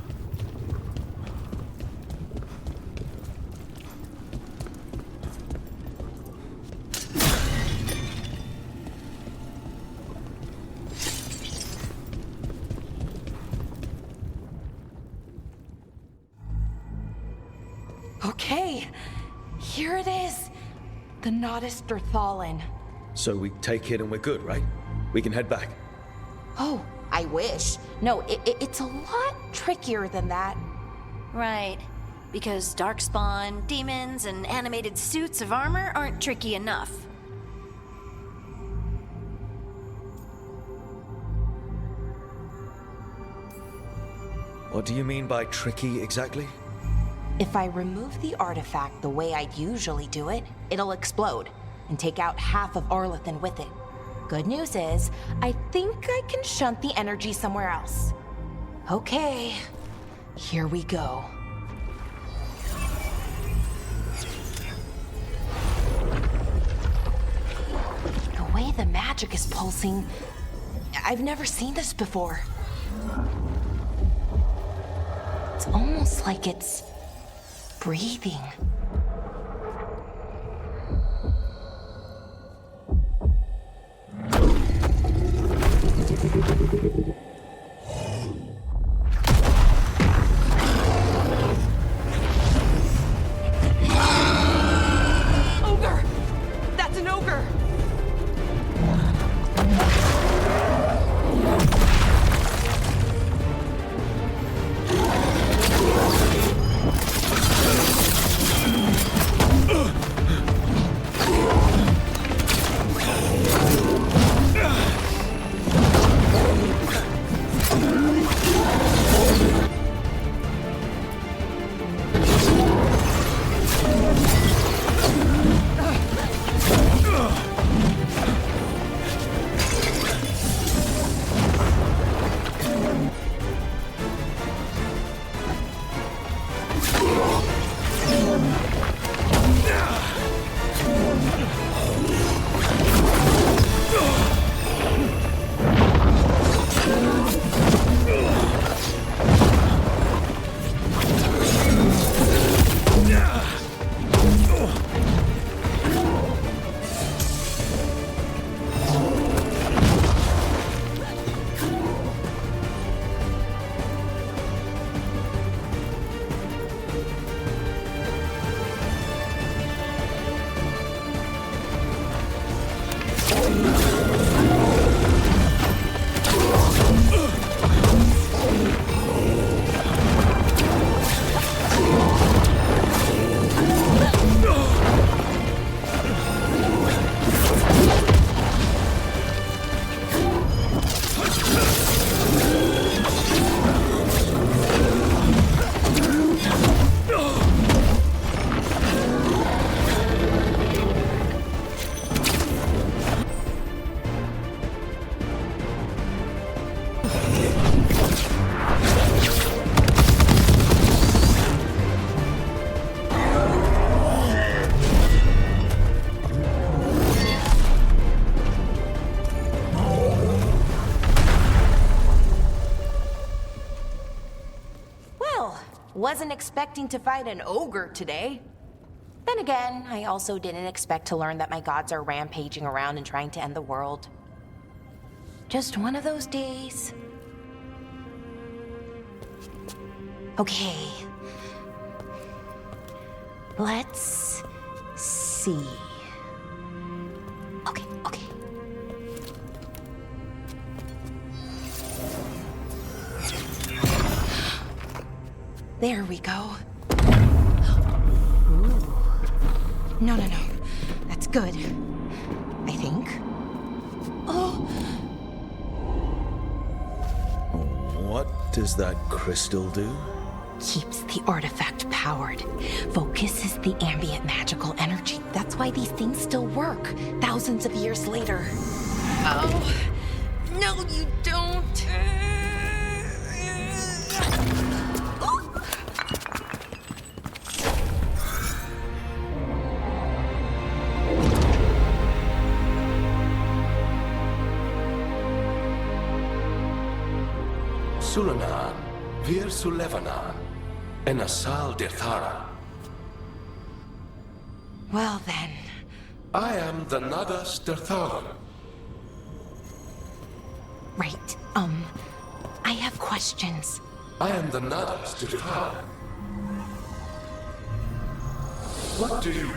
Okay, here it is. The Nodis-Derthalin. So we take it and we're good, right? We can head back. Oh, I wish. No, it's a lot trickier than that. Right. Because darkspawn, demons, and animated suits of armor aren't tricky enough. What do you mean by tricky exactly? If I remove the artifact the way I'd usually do it, it'll explode and take out half of Arlethan with it. Good news is, I think I can shunt the energy somewhere else. Okay, here we go. The way the magic is pulsing, I've never seen this before. It's almost like it's breathing. Ogre! That's an ogre! Wasn't expecting to fight an ogre today. Then again, I also didn't expect to learn that my gods are rampaging around and trying to end the world. Just one of those days. Okay. Let's see. Okay. There we go. Ooh. No. That's good. I think. Oh! What does that crystal do? Keeps the artifact powered. Focuses the ambient magical energy. That's why these things still work, thousands of years later. Oh. No, you don't. Sulanan, Vir Sulevanan, and Asal Dethara. Well then. I am the Nagas Derthalan. Right, I have questions. I am the Nagas Derthalan. What do you...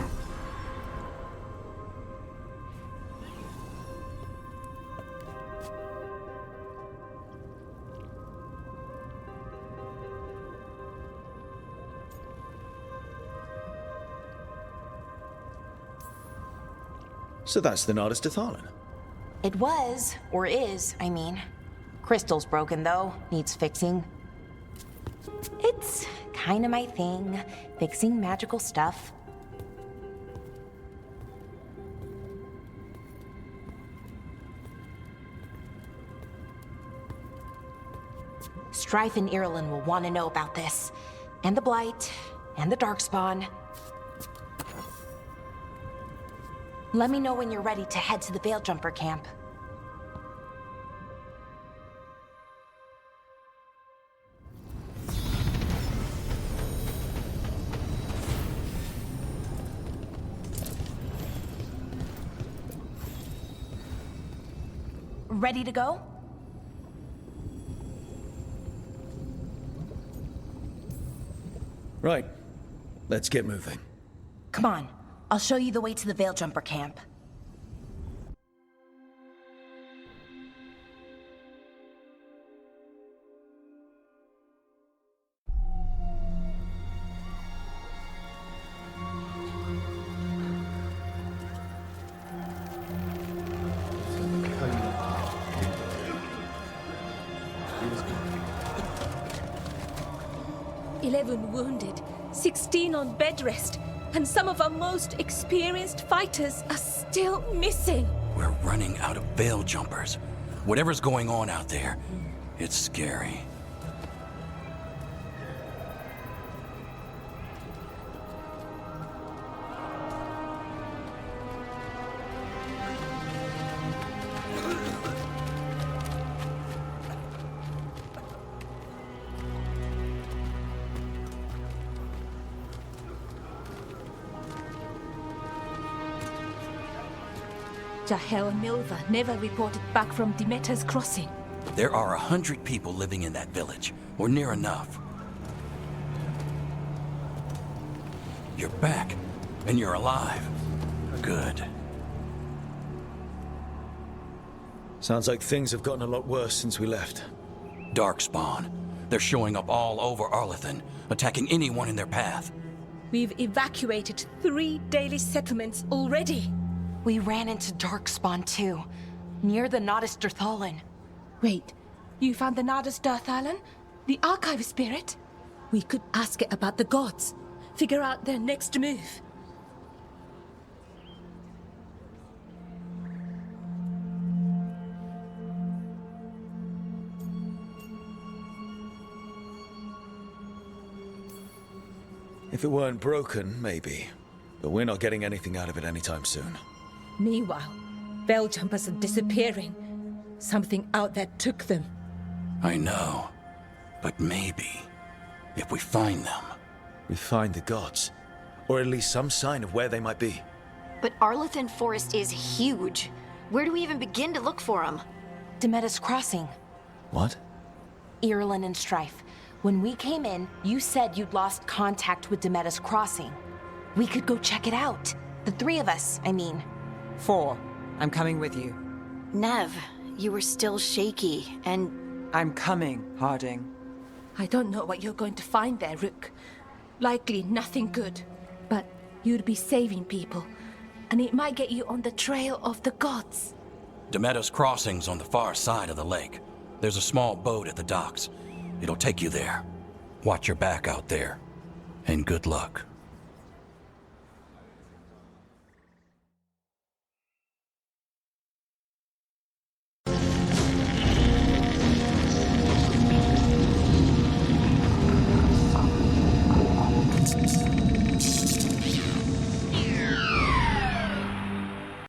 So that's the Nardis Dethalan. It was, or is, I mean. Crystal's broken though, needs fixing. It's kinda my thing, fixing magical stuff. Strife and Irulan will want to know about this. And the Blight, and the Darkspawn. Let me know when you're ready to head to the Veil Jumper camp. ready to go? Right. Let's get moving. Come on, I'll show you the way to the Veil Jumper camp. "11 wounded, 16 on bed rest, and some of our most experienced fighters are still missing." We're running out of veil jumpers. Whatever's going on out there, it's scary. Jahel and Milva never reported back from Demeter's crossing. There are 100 people living in that village, or near enough. You're back, and you're alive. Good. Sounds like things have gotten a lot worse since we left. Darkspawn. They're showing up all over Arlathan, attacking anyone in their path. We've evacuated 3 daily settlements already. We ran into Darkspawn too, near the Nodus Dirthalan. Wait, you found the Nodus Dirthalan? The Archive Spirit? We could ask it about the gods. Figure out their next move. If it weren't broken, maybe. But we're not getting anything out of it anytime soon. Meanwhile, Veil Jumpers are disappearing. Something out there took them. I know. But maybe, if we find them... We find the gods. Or at least some sign of where they might be. But Arlathan Forest is huge. Where do we even begin to look for them? Demeter's Crossing. What? Irulan and Strife. When we came in, you said you'd lost contact with Demeter's Crossing. We could go check it out. The 3 of us, I mean. 4. I'm coming with you. Nev, you were still shaky, and... I'm coming, Harding. I don't know what you're going to find there, Rook. Likely nothing good. But you'd be saving people, and it might get you on the trail of the gods. Demeter's Crossing's on the far side of the lake. There's a small boat at the docks. It'll take you there. Watch your back out there. And good luck.